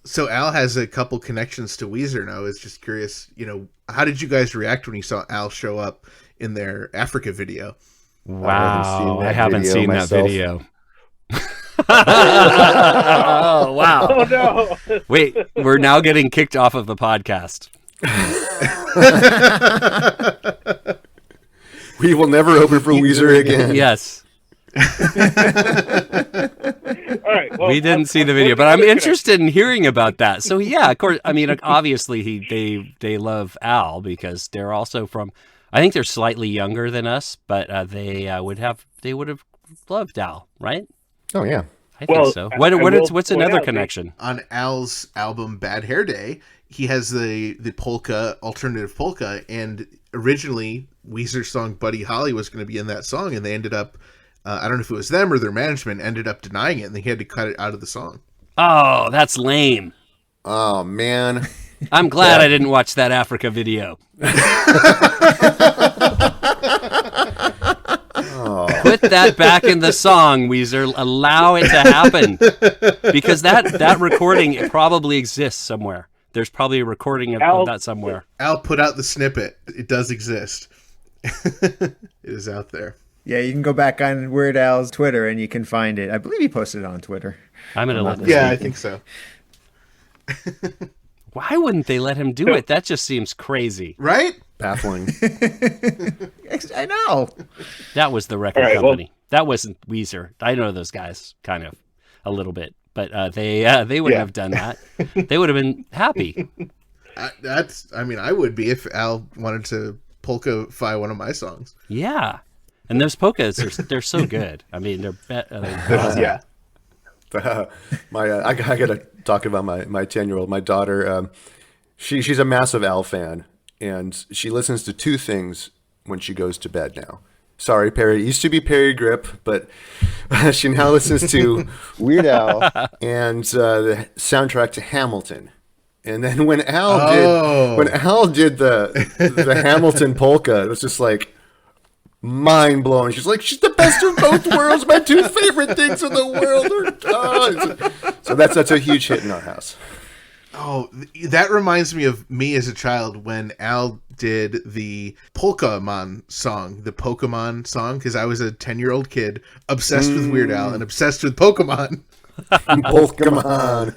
So Al has a couple connections to Weezer now. I was just curious, you know, how did you guys react when you saw Al show up in their Africa video? Wow, I haven't seen that myself. video. Oh, wow. Oh no! Wait, we're now getting kicked off of the podcast. We will never open for Weezer again. Yes. All right. Well, We didn't see the video, but I'm interested in hearing about that. So yeah, of course. I mean, obviously they love Al because they're also from. I think they're slightly younger than us, but they would have loved Al, right? Oh yeah. I think so. What's another point out, connection? On Al's album Bad Hair Day, he has the polka, alternative polka, and originally Weezer's song Buddy Holly was going to be in that song, and they ended up, I don't know if it was them or their management, ended up denying it, and they had to cut it out of the song. Oh, that's lame. Oh man. I'm glad I didn't watch that Africa video. Put that back in the song, Weezer. Allow it to happen. Because that recording, it probably exists somewhere. There's probably a recording of that somewhere. Al put out the snippet. It does exist. It is out there. Yeah, you can go back on Weird Al's Twitter and you can find it. I believe he posted it on Twitter. I'm going to let this Yeah, be. I think so. Why wouldn't they let him do it? That just seems crazy. Right? Baffling. I know. That was the record All right, company. That wasn't Weezer. I know those guys kind of a little bit, but they wouldn't have done that. They would have been happy. I would be if Al wanted to polka-fy one of my songs. Yeah, and those polkas they're so good. I mean, they're awesome. Yeah. I gotta talk about my 10-year-old. My daughter, she's a massive Al fan, and she listens to two things when she goes to bed now. Sorry, Parry. It used to be Parry Gripp, but she now listens to Weird Al and the soundtrack to Hamilton. And then when Al did the Hamilton polka, it was just like mind blowing. She's like, she's the best of both worlds. My two favorite things in the world are. So that's a huge hit in our house. Oh, that reminds me of me as a child when Al did the Pokemon song, because I was a 10-year-old kid obsessed with Weird Al and obsessed with Pokemon. Pokemon.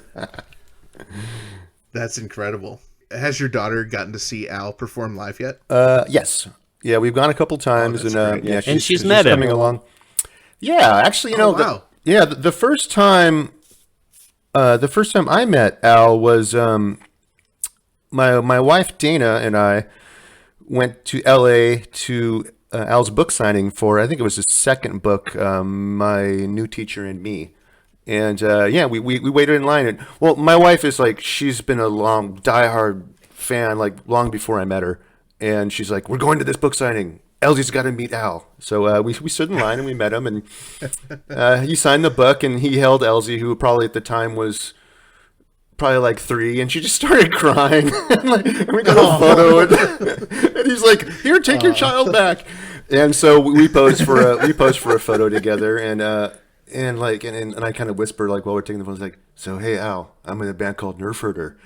That's incredible. Has your daughter gotten to see Al perform live yet? Yes. Yeah, we've gone a couple times, that's and great. And she's met him. coming along. Yeah, actually, wow. the first time I met Al was my wife Dana and I went to LA to Al's book signing for, I think it was his second book, My New Teacher and Me. And we waited in line. And well, my wife is like, she's been a long diehard fan, like long before I met her. And she's like, we're going to this book signing. Elsie's got to meet Al. So we stood in line and we met him. And he signed the book and he held Elsie, who probably at the time was probably like 3, and she just started crying. and we got a photo, and he's like, "Here, take your child back." And so we posed for a photo together, and I kind of whisper like while we're taking the photo, like, "So hey Al, I'm in a band called Nerf Herder."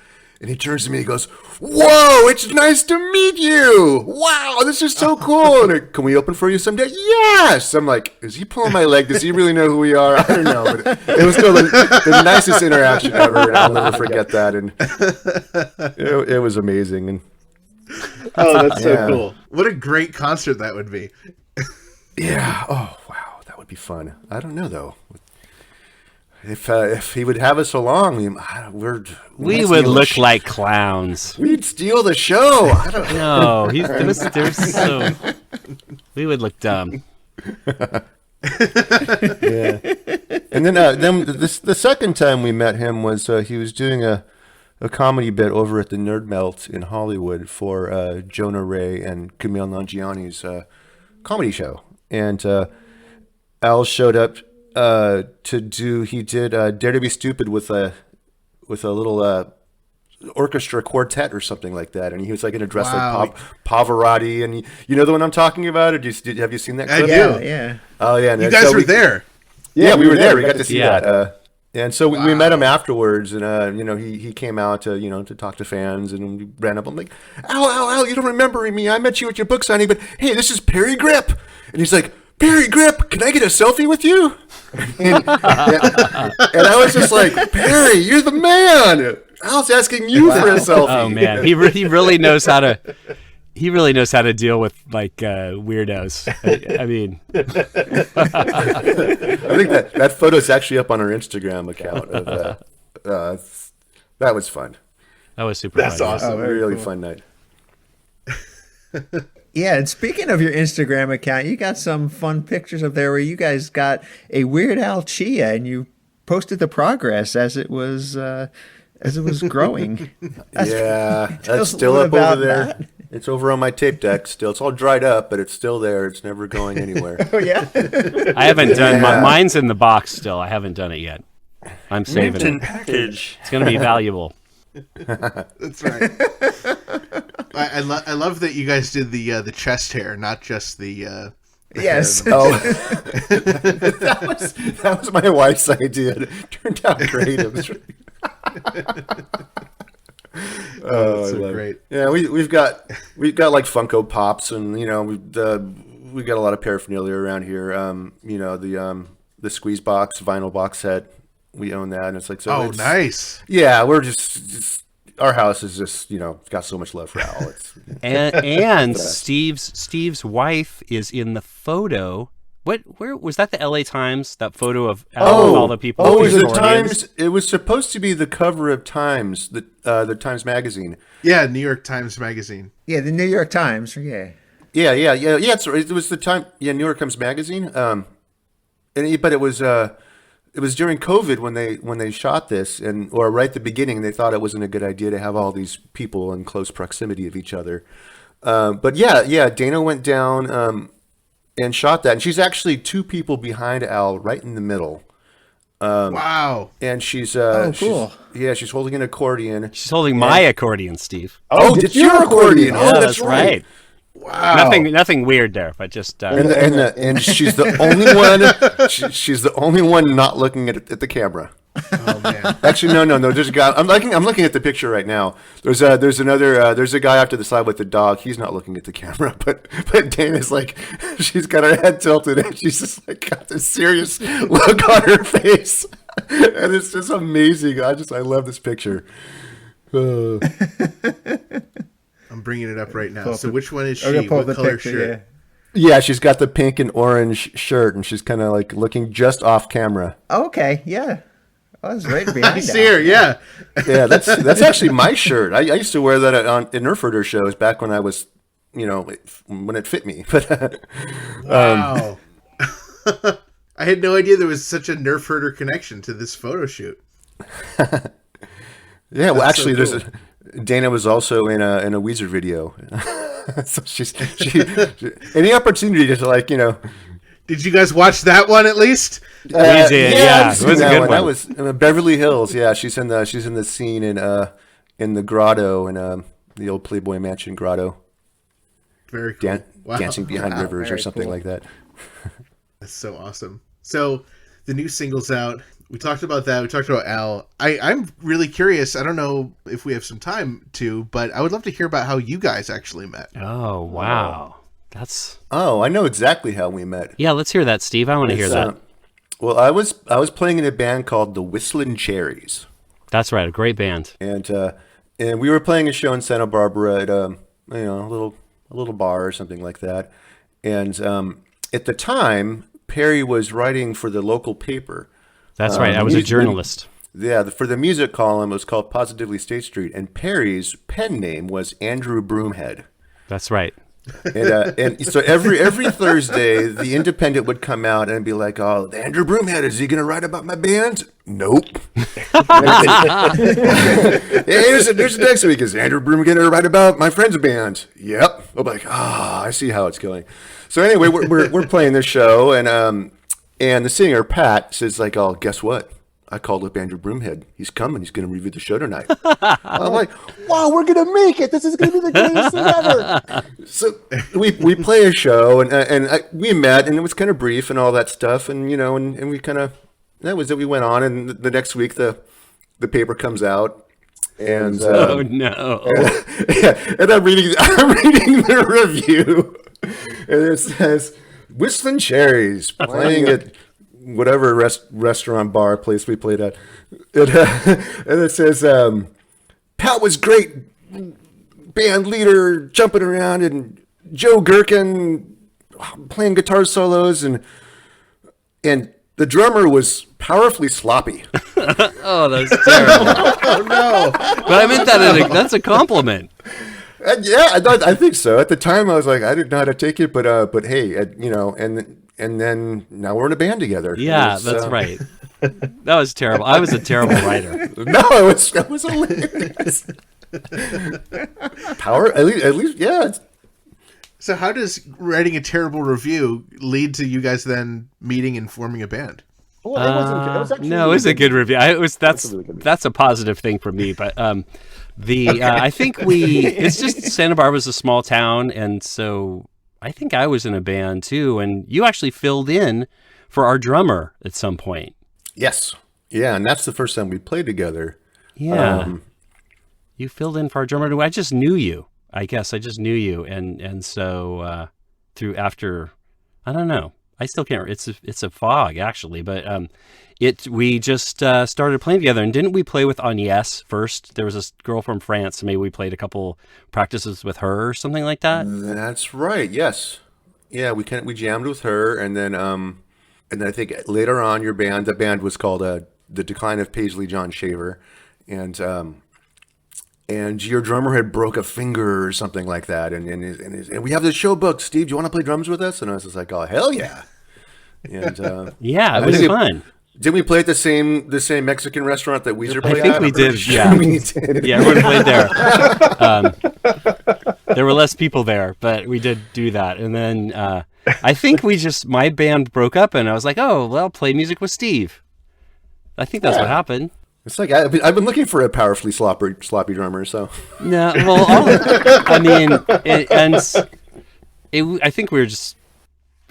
And he turns to me and he goes, "Whoa, it's nice to meet you. Wow, this is so cool. And can we open for you someday?" "Yes." I'm like, is he pulling my leg? Does he really know who we are? I don't know. But it was still the nicest interaction ever. And I'll never forget that. And it was amazing. And Oh, that's Yeah. so cool. What a great concert that would be. Yeah. Oh, wow. That would be fun. I don't know, though. If he would have us along, We would look like clowns. We'd steal the show. I don't No, there's so. We would look dumb. Yeah. And then the second time we met him was he was doing a comedy bit over at the Nerd Melt in Hollywood for Jonah Ray and Kumail Nanjiani's comedy show. And Al showed up he did Dare to Be Stupid with a little orchestra quartet or something like that, and he was like in a dress like Pavarotti, and you know the one I'm talking about, or have you seen that clip? Yeah. Oh yeah, You guys were there. Yeah, we were there. We got to see Yeah. that. And so we met him afterwards, and he came out to talk to fans, and we ran up. I'm like, Al, you don't remember me? I met you at your book signing, but hey, this is Parry Gripp, and he's like, Parry Gripp, can I get a selfie with you? And I was just like, Parry, you're the man. Al's asking you for a selfie. Oh man, he really knows how to. He really knows how to deal with like weirdos. I mean, I think that photo is actually up on our Instagram account. That was fun. that was super. That's fun. awesome. Really fun night. Yeah, and speaking of your Instagram account, you got some fun pictures up there where you guys got a Weird Al Chia, and you posted the progress as it was growing. Yeah, Tell that's us a still little up about over there. that. It's over on my tape deck still. It's all dried up, but it's still there. It's never going anywhere. Oh yeah. I haven't done Yeah. mine's in the box still. I haven't done it yet. I'm saving it. package. It's going to be valuable. That's right. I love that you guys did the chest hair, not just the Yes. Oh, that was my wife's idea. It turned out great. It was really... Oh, I so love it. great. Yeah, we've got like Funko Pops, and we got a lot of paraphernalia around here. The Squeeze Box vinyl box set, we own that, and it's like so. Oh, it's, nice. Yeah, we're just our house is just got so much love for Al. It's, And Steve's wife is in the photo. Where was that? The L.A. Times, that photo of Al with all the people. Oh, with it was the the Accordions? Times. It was supposed to be the cover of Times, the Times magazine. Yeah, New York Times Magazine. Yeah, the New York Times. Yeah. Yeah. It was the time. Yeah, New York Times magazine. But it was during COVID when they shot this, or right at the beginning, they thought it wasn't a good idea to have all these people in close proximity of each other. But yeah, Dana went down and shot that, and she's actually two people behind Al, right in the middle. Wow. And she's cool. she's holding an accordion. She's holding my accordion, Steve. Oh, it's your accordion. Yeah, Oh, that's right. Wow. Nothing weird there, but just And she's the only one. She's the only one not looking at the camera. Oh man. Actually, no. There's a guy. I'm looking at the picture right now. There's a guy off to the side with the dog. He's not looking at the camera, but Dana's like, she's got her head tilted and she's just like got this serious look on her face, and it's just amazing. I love this picture. I'm bringing it up right now. So which one is I'm gonna she? pull What the color picture, shirt? Yeah, she's got the pink and orange shirt, and she's kind of like looking just off camera. Okay. Yeah. I was right behind. I see her. Yeah. Yeah, that's actually my shirt. I used to wear that in Nerf Herder shows back when I was, when it fit me. But Wow. I had no idea there was such a Nerf Herder connection to this photo shoot. yeah, well, That's so actually, cool. Dana was also in a Weezer video. So she any opportunity to Did you guys watch that one at least? We did, yeah. I've It was seen a that good one. That was Beverly Hills. Yeah, she's in the scene in the grotto in the old Playboy Mansion grotto, Very cool. Wow. dancing behind rivers or very something cool. like that. That's so awesome. So the new single's out. We talked about that. We talked about Al. I'm really curious. I don't know if we have some time to, but I would love to hear about how you guys actually met. oh wow, that's Oh, I know exactly how we met. yeah. Let's hear that, Steve. I want to hear It's, that. Well, I was playing in a band called the Whistling Cherries, That's right, a great band. and we were playing a show in Santa Barbara a little bar or something like that. And at the time, Parry was writing for the local paper. That's right. I was a journalist. For the music column, it was called Positively State Street, and Parry's pen name was Andrew Broomhead. That's right. And so every Thursday, the Independent would come out and be like, "Oh, Andrew Broomhead, is he going to write about my band?" Nope. Hey, here's the next week. Is Andrew Broomhead going to write about my friend's band? Yep. I'm like, I see how it's going. So anyway, we're playing this show, and the singer Pat says like, "Oh, guess what? I called up Andrew Broomhead. He's coming. He's going to review the show tonight." I'm like, wow, we're going to make it. This is going to be the greatest thing ever. So we play a show, and we met, and it was kind of brief and all that stuff. And, and we kind of, that was it. We went on, and the next week the paper comes out. And oh, no. And I'm reading the review, and it says, Whistling Cherries playing at whatever restaurant bar place we played at. And it says, Pat was great band leader, jumping around, and Joe Gherkin playing guitar solos, and the drummer was powerfully sloppy. Oh, that's terrible. Oh no! But I meant that's a compliment. I think so. At the time, I was like, I didn't know how to take it, but hey, and then now we're in a band together. Yeah, that's right. That was terrible. I was a terrible writer. No, it was hilarious. At least, yeah. So how does writing a terrible review lead to you guys then meeting and forming a band? Well, it was actually no, it was a good review. That's really good. That's a positive thing for me. But I think it's just Santa Barbara's a small town, and so I think I was in a band too, and you actually filled in for our drummer at some point. Yes. Yeah, and that's the first time we played together. Yeah. You filled in for our drummer. I just knew you. I guess I just knew you, and so through after, I don't know. I still can't. It's a fog actually, but we just started playing together. And didn't we play with Agnès first? There was this girl from France. Maybe we played a couple practices with her or something like that. That's right. Yes. Yeah, we jammed with her, and then I think later on the band was called The Decline of Paisley John Shaver, and your drummer had broke a finger or something like that, and we have this show booked. Steve, do you want to play drums with us? And I was just like, oh hell yeah! And yeah, it was fun. Didn't we play at the same Mexican restaurant that Weezer played at? I think we did. Yeah, we did. Yeah, everyone played there. There were less people there, but we did do that. And then I think my band broke up, and I was like, oh well, play music with Steve. I think that's what happened. It's like I've been looking for a powerfully sloppy drummer. So no, well, I think we were just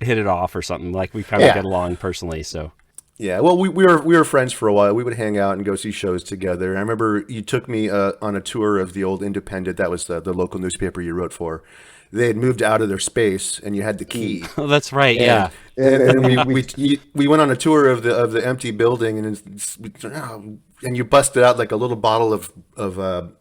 hit it off or something. Like we kind of get along personally. So yeah, well, we were friends for a while. We would hang out and go see shows together. I remember you took me on a tour of the old Independent. That was the local newspaper you wrote for. They had moved out of their space, and you had the key. Oh, that's right. Yeah. And we went on a tour of the empty building, and you busted out like a little bottle of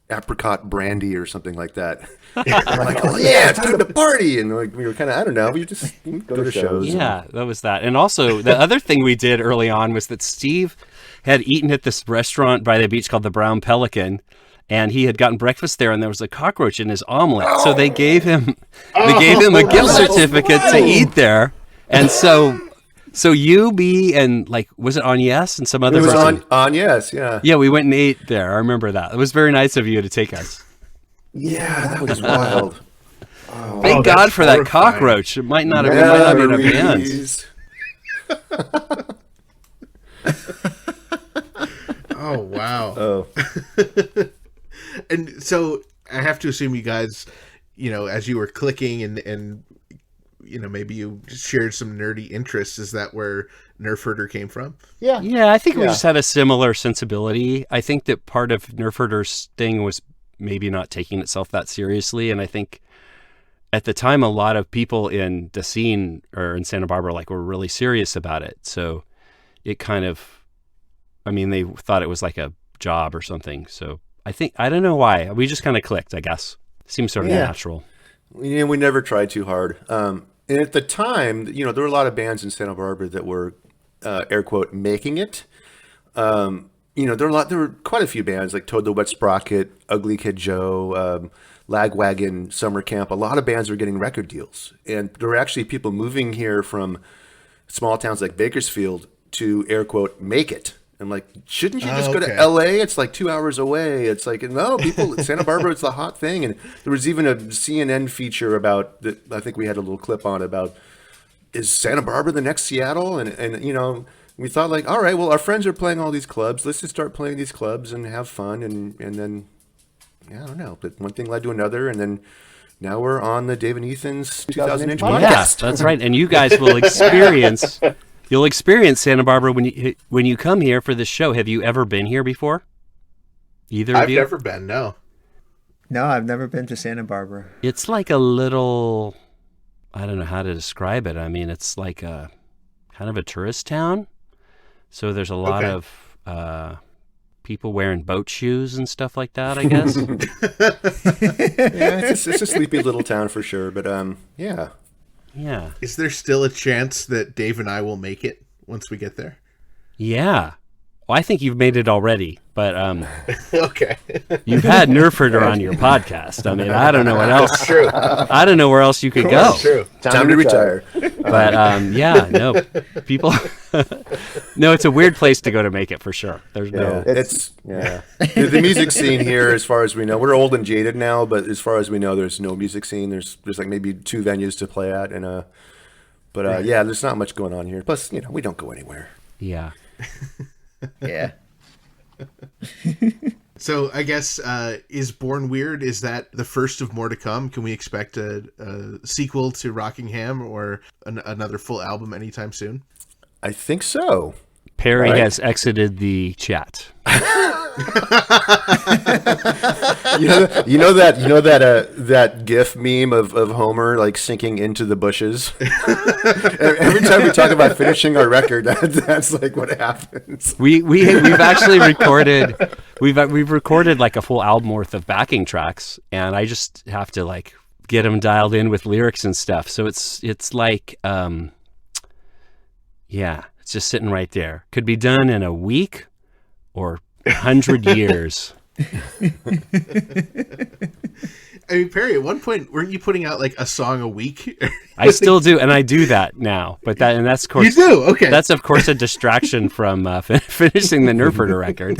apricot brandy or something like that. I'm like, oh yeah, it's time to party, and we were kind of, I don't know, we just go to shows. Yeah, that was that. And also the other thing we did early on was that Steve had eaten at this restaurant by the beach called the Brown Pelican. And he had gotten breakfast there, and there was a cockroach in his omelet. So they gave him a gift certificate to eat there. And so you, me, and like, was it Agnès and some other person? It was Agnès, yeah. Yeah, we went and ate there. I remember that. It was very nice of you to take us. Yeah, that was wild. Thank God for that cockroach. It might not have been a band. Oh wow. Oh. And so I have to assume you guys, as you were clicking and maybe you shared some nerdy interests. Is that where Nerf Herder came from? Yeah. Yeah, I think we just had a similar sensibility. I think that part of Nerf Herder's thing was maybe not taking itself that seriously. And I think at the time, a lot of people in the scene or in Santa Barbara, were really serious about it. So it kind of, they thought it was like a job or something. So I don't know why. We just kind of clicked, I guess. Seems sort of natural. We never tried too hard. And at the time, there were a lot of bands in Santa Barbara that were, air quote, making it. There were quite a few bands like Toad the Wet Sprocket, Ugly Kid Joe, Lagwagon, Summer Camp. A lot of bands were getting record deals. And there were actually people moving here from small towns like Bakersfield to, air quote, make it. I'm like, shouldn't you just go to L.A.? It's like 2 hours away. It's like, no, Santa Barbara, it's the hot thing. And there was even a CNN feature about that. I think we had a little clip on about, is Santa Barbara the next Seattle? And we thought like, all right, well, our friends are playing all these clubs. Let's just start playing these clubs and have fun. And then, I don't know. But one thing led to another. And then now we're on the Dave and Ethan's 2000 Inch podcast. Yeah, that's right. And you guys will experience... You'll experience Santa Barbara when you come here for this show. Have you ever been here before? Either of you? I've never been, no. No, I've never been to Santa Barbara. It's like a little, I don't know how to describe it. I mean, it's like a kind of a tourist town. So there's a lot of people wearing boat shoes and stuff like that, I guess. Yeah, it's a sleepy little town for sure. But yeah. Yeah. Is there still a chance that Dave and I will make it once we get there? Yeah. Well, I think you've made it already, but okay. You've had Nerf Herder on your podcast. I mean, I don't know what else. True. I don't know where else you could go. True. Time to retire. But yeah, no, people. No, it's a weird place to go to make it for sure. There's no. The music scene here, as far as we know, we're old and jaded now, but as far as we know, there's no music scene. There's like maybe 2 venues to play at, and yeah, there's not much going on here. Plus, we don't go anywhere. Yeah. Yeah. So I guess is Born Weird, is that the first of more to come? Can we expect a sequel to Rockingham or another full album anytime soon? I think so. Parry has exited the chat. that GIF meme of Homer like sinking into the bushes. Every time we talk about finishing our record, that's like what happens. We've actually recorded we've recorded like a full album worth of backing tracks, and I just have to like get them dialed in with lyrics and stuff. So it's like it's just sitting right there. Could be done in a week or 100 years. I mean, Parry, at one point, weren't you putting out like a song a week? I still do, and I do that now. But that's of course you do. Okay, that's of course a distraction from finishing the Nerf Herder record.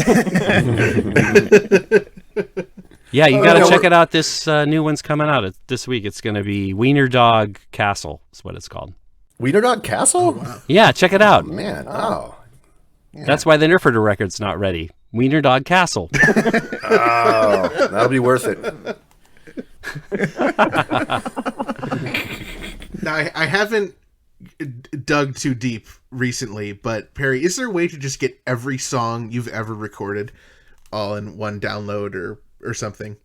Yeah, you got to check it out. This new one's coming out this week. It's going to be Wiener Dog Castle. Is what it's called. Wiener Dog Castle? Oh, wow. Yeah, check it out. Oh, man. Oh. Yeah. That's why the Nerf Herder record's not ready. Wiener Dog Castle. Oh, that'll be worth it. Now, I haven't dug too deep recently, but Parry, is there a way to just get every song you've ever recorded all in one download or something?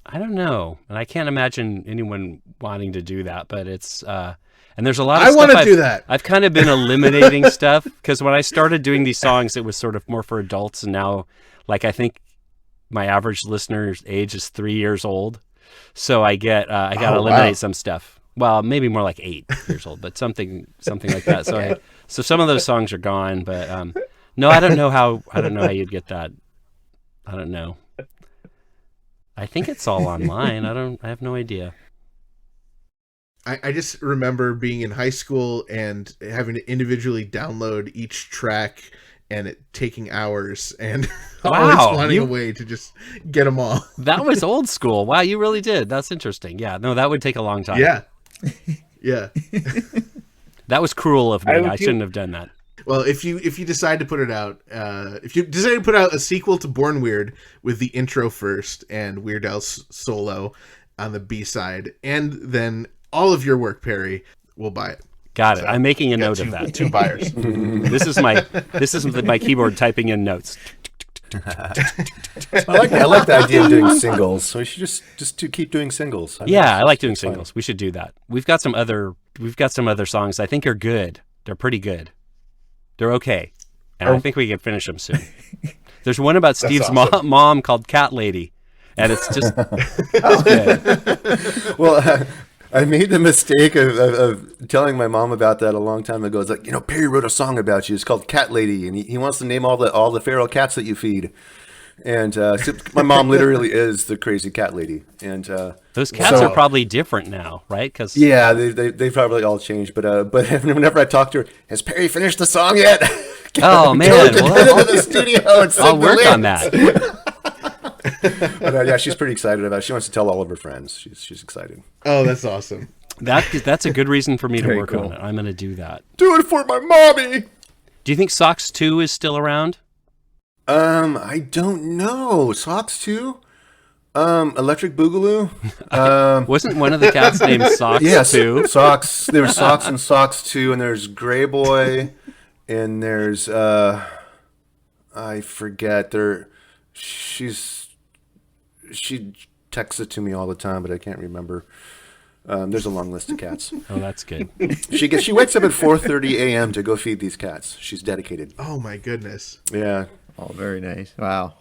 I don't know. And I can't imagine anyone wanting to do that, but it's... and there's a lot of stuff. I want to do that. I've kind of been eliminating stuff because when I started doing these songs, it was sort of more for adults. And now, like, I think my average listener's age is 3 years old. So I got to eliminate some stuff. Well, maybe more like 8 years old, but something like that. So so some of those songs are gone, but no, I don't know how you'd get that. I don't know. I think it's all online. I have no idea. I just remember being in high school and having to individually download each track and it taking hours and always wanting a way to just get them all. That was old school. Wow, you really did. That's interesting. Yeah, no, that would take a long time. Yeah. Yeah. That was cruel of me. I shouldn't have done that. Well, if you decide to put it out, if you decide to put out a sequel to Born Weird with the intro first and Weird Al's solo on the B-side, and then all of your work, Parry, we'll buy it. Got it. I'm making a note of that. 2 buyers. This is my keyboard typing in notes. I like the idea of doing singles. So we should just keep doing singles. I like doing singles. Fun. We should do that. We've got some other songs I think are good. They're pretty good. They're okay. And I think we can finish them soon. There's one about Steve's mom called Cat Lady. and it's just it's good. Well, I made the mistake of telling my mom about that a long time ago. It's like, Perry wrote a song about you. It's called Cat Lady, and he wants to name all the feral cats that you feed. And so my mom literally is the crazy cat lady. And those cats are probably different now, right? Because yeah, they probably all changed. But whenever I talk to her, has Perry finished the song yet? Oh man, Get into the studio and sing I'll the work on lyrics. that. But, yeah, she's pretty excited about it. She wants to tell all of her friends. She's excited. Oh, that's awesome. That's a good reason for me to Very work cool. on it. I'm going to do that. Do it for my mommy. Do you think Socks 2 is still around? I don't know. Socks too? Electric Boogaloo? Wasn't one of the cats named Socks Yes, 2? Socks. There's Socks and Socks 2, and there's Gray Boy, and there's I forget. She texts it to me all the time, but I can't remember. There's a long list of cats. Oh, that's good. She wakes up at 4:30 a.m. to go feed these cats. She's dedicated. Oh my goodness. Yeah. Oh, very nice. Wow.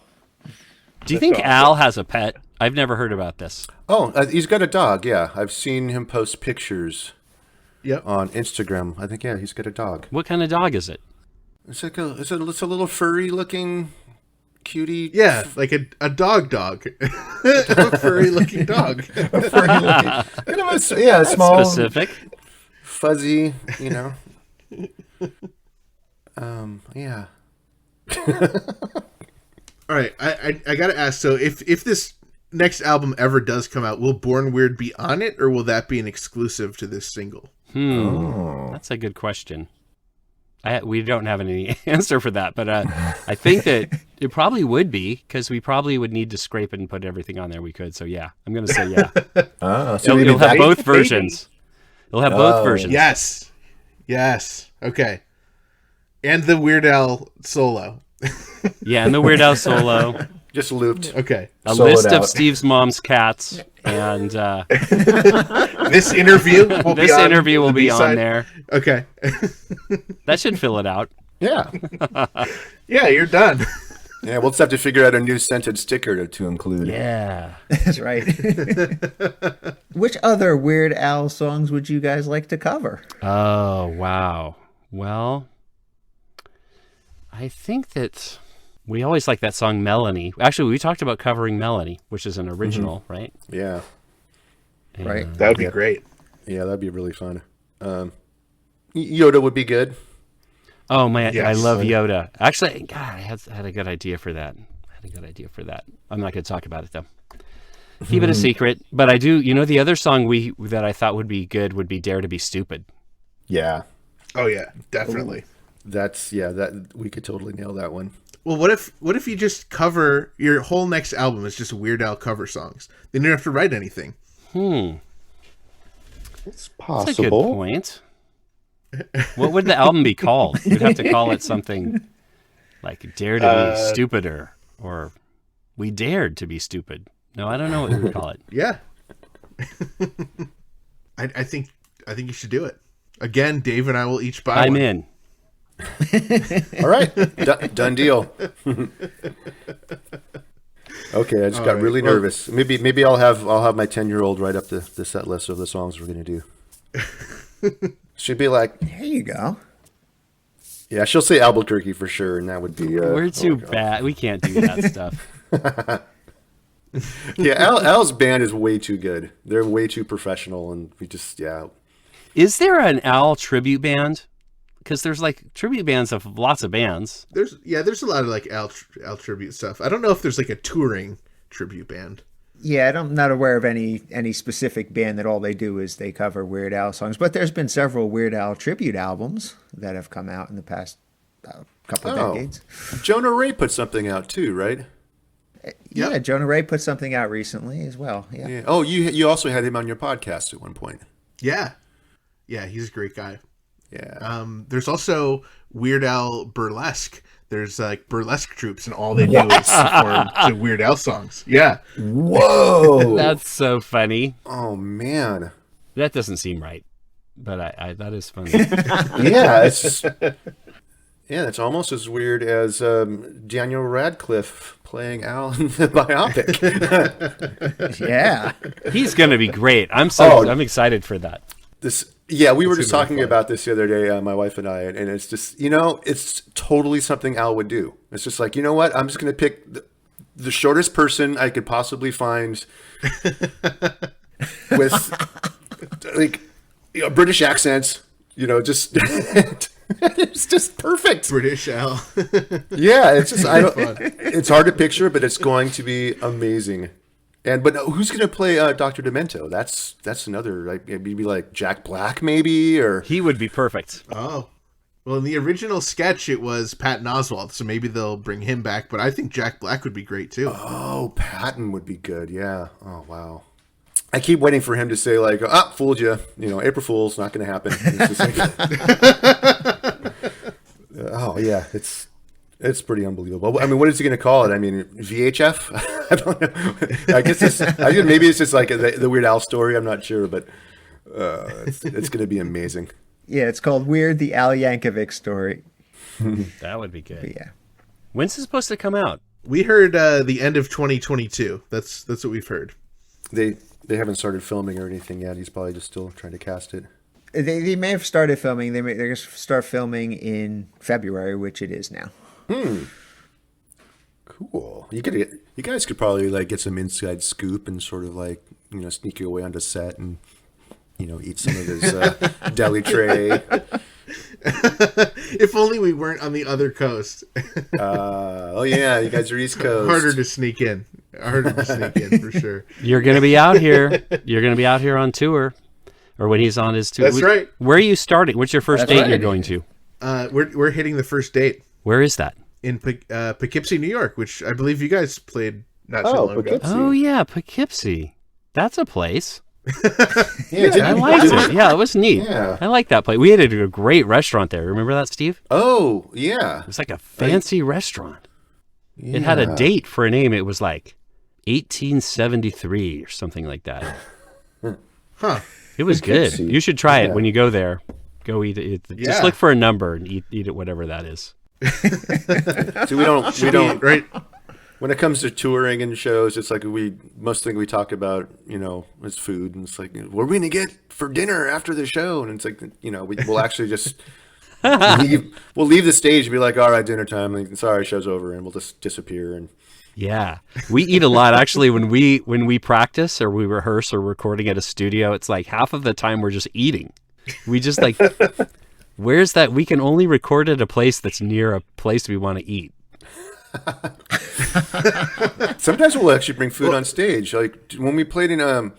Do you think Al has a pet? I've never heard about this. Oh, he's got a dog. Yeah, I've seen him post pictures Yep. on Instagram. I think he's got a dog. What kind of dog is it? It's like it's a little furry looking cutie. Yeah, like a dog. A furry looking dog. Furry looking. Kind of a small, Specific? fuzzy. Yeah. All right, I gotta ask. So if this next album ever does come out, will Born Weird be on it, or will that be an exclusive to this single? That's a good question. We don't have any answer for that, but I think that it probably would be, because we probably would need to scrape it and put everything on there we could. So yeah, I'm going to say yeah. So It'll have both Maybe. versions. It'll have both versions. Yes. Okay. And the Weird Al solo. Yeah, and the Weird Al solo. Just looped. Okay. A Solo list it of out. Steve's mom's cats, and This interview will this be on interview will the be on B-side. there. Okay. That should fill it out. Yeah. Yeah, you're done. Yeah, we'll just have to figure out a new scented sticker to include. Yeah. That's right. Which other Weird Al songs would you guys like to cover? Oh, wow. Well, I think that we always like that song Melanie. Actually, we talked about covering Melanie, which is an original, right? Yeah. Right. That would be great. Yeah, that'd be really fun. Yoda would be good. Oh, man, Yes. I love Yoda. Actually, God, I had a good idea for that. I'm not going to talk about it, though. Keep it a secret. But I do, the other song that I thought would be good would be Dare to Be Stupid. Yeah. Oh yeah, definitely. That we could totally nail that one. Well, what if you just cover your whole next album is just Weird Al cover songs? Then you don't have to write anything. It's That's a good point. What would the album be called? We'd have to call it something like Dare to Be Stupider, or We Dared to Be Stupid. No, I don't know what we would call it. Yeah. I think you should do it. Again, Dave and I will each buy I'm one. in. All right. Done deal. Okay, I just got right, really well- nervous. Maybe I'll have my 10-year-old write up the set list of the songs we're gonna do. She'd be like, There you go. yeah, she'll say Albuquerque for sure, and that would be. We're too God. bad. We can't do that stuff. Yeah, Al's band is way too good. They're way too professional, and we just Is there an Al tribute band? Because there's like tribute bands of lots of bands. There's a lot of like Al tribute stuff. I don't know if there's like a touring tribute band. Yeah, I'm not aware of any specific band that all they do is they cover Weird Al songs. But there's been several Weird Al tribute albums that have come out in the past couple of decades. Jonah Ray put something out too, right? Yeah, Jonah Ray put something out recently as well. Yeah. Yeah. Oh, you also had him on your podcast at one point. Yeah, he's a great guy. Yeah. There's also Weird Al burlesque. There's like burlesque troops, and all they do is perform to Weird Al songs. Yeah. Whoa. That's so funny. Oh man. That doesn't seem right, but I that is funny. Yeah, it's Yeah, it's almost as weird as Daniel Radcliffe playing Al in the biopic. Yeah. He's going to be great. I'm excited for that. We were just talking about this the other day, my wife and I, and it's just, it's totally something Al would do. It's just like, you know what? I'm just going to pick the shortest person I could possibly find with like British accents, just it's just perfect. British Al. Yeah, it's just it's hard to picture, but it's going to be amazing. But who's going to play Dr. Demento? That's another, like, maybe like Jack Black, maybe, or He would be perfect. Oh. Well, in the original sketch, it was Patton Oswalt, so maybe they'll bring him back. But I think Jack Black would be great, too. Oh, Patton would be good, yeah. Oh, wow. I keep waiting for him to say, like, fooled you. April Fool's not going to happen. It's just like, oh, yeah, it's pretty unbelievable. I mean, what is he going to call it? I mean, VHF? I don't know. I guess maybe it's just like the Weird Al story. I'm not sure, but it's going to be amazing. Yeah, it's called Weird, the Al Yankovic story. That would be good. But yeah. When's it supposed to come out? We heard the end of 2022. That's what we've heard. They haven't started filming or anything yet. He's probably just still trying to cast it. They may have started filming. They're going to start filming in February, which it is now. Cool. You guys could probably like get some inside scoop and sort of like sneak your way onto set and eat some of his deli tray. If only we weren't on the other coast. Oh yeah, you guys are East Coast. Harder to sneak in for sure. You're going to be out here. You're going to be out here on tour, or when he's on his tour. That's right. Where are you starting? What's your first date you're going to? We're hitting the first date Where is that? in Poughkeepsie, New York, which I believe you guys played not too long ago. Poughkeepsie. Oh yeah, Poughkeepsie. That's a place. Yeah, I liked it. Yeah, it was neat. Yeah. I like that place. We had a great restaurant there. Remember that, Steve? Oh yeah. It was like a fancy restaurant. It had a date for a name. It was like 1873 or something like that. Huh. It was good. Poughkeepsie. You should try it Yeah. when you go there. Go eat it. Just Yeah. look for a number and eat it, whatever that is. So we don't Right. when it comes to touring and shows, it's like most thing we talk about, is food, and it's like, what are we gonna get for dinner after the show? And it's like, we'll actually just leave the stage and be like, all right, dinner time. Like, sorry, show's over, and we'll just disappear. And Yeah, we eat a lot. Actually, when we practice or we rehearse or recording at a studio, it's like half of the time we're just eating. We just like, where's that? We can only record at a place that's near a place we want to eat. sometimes we'll actually bring food on stage. Like when we played in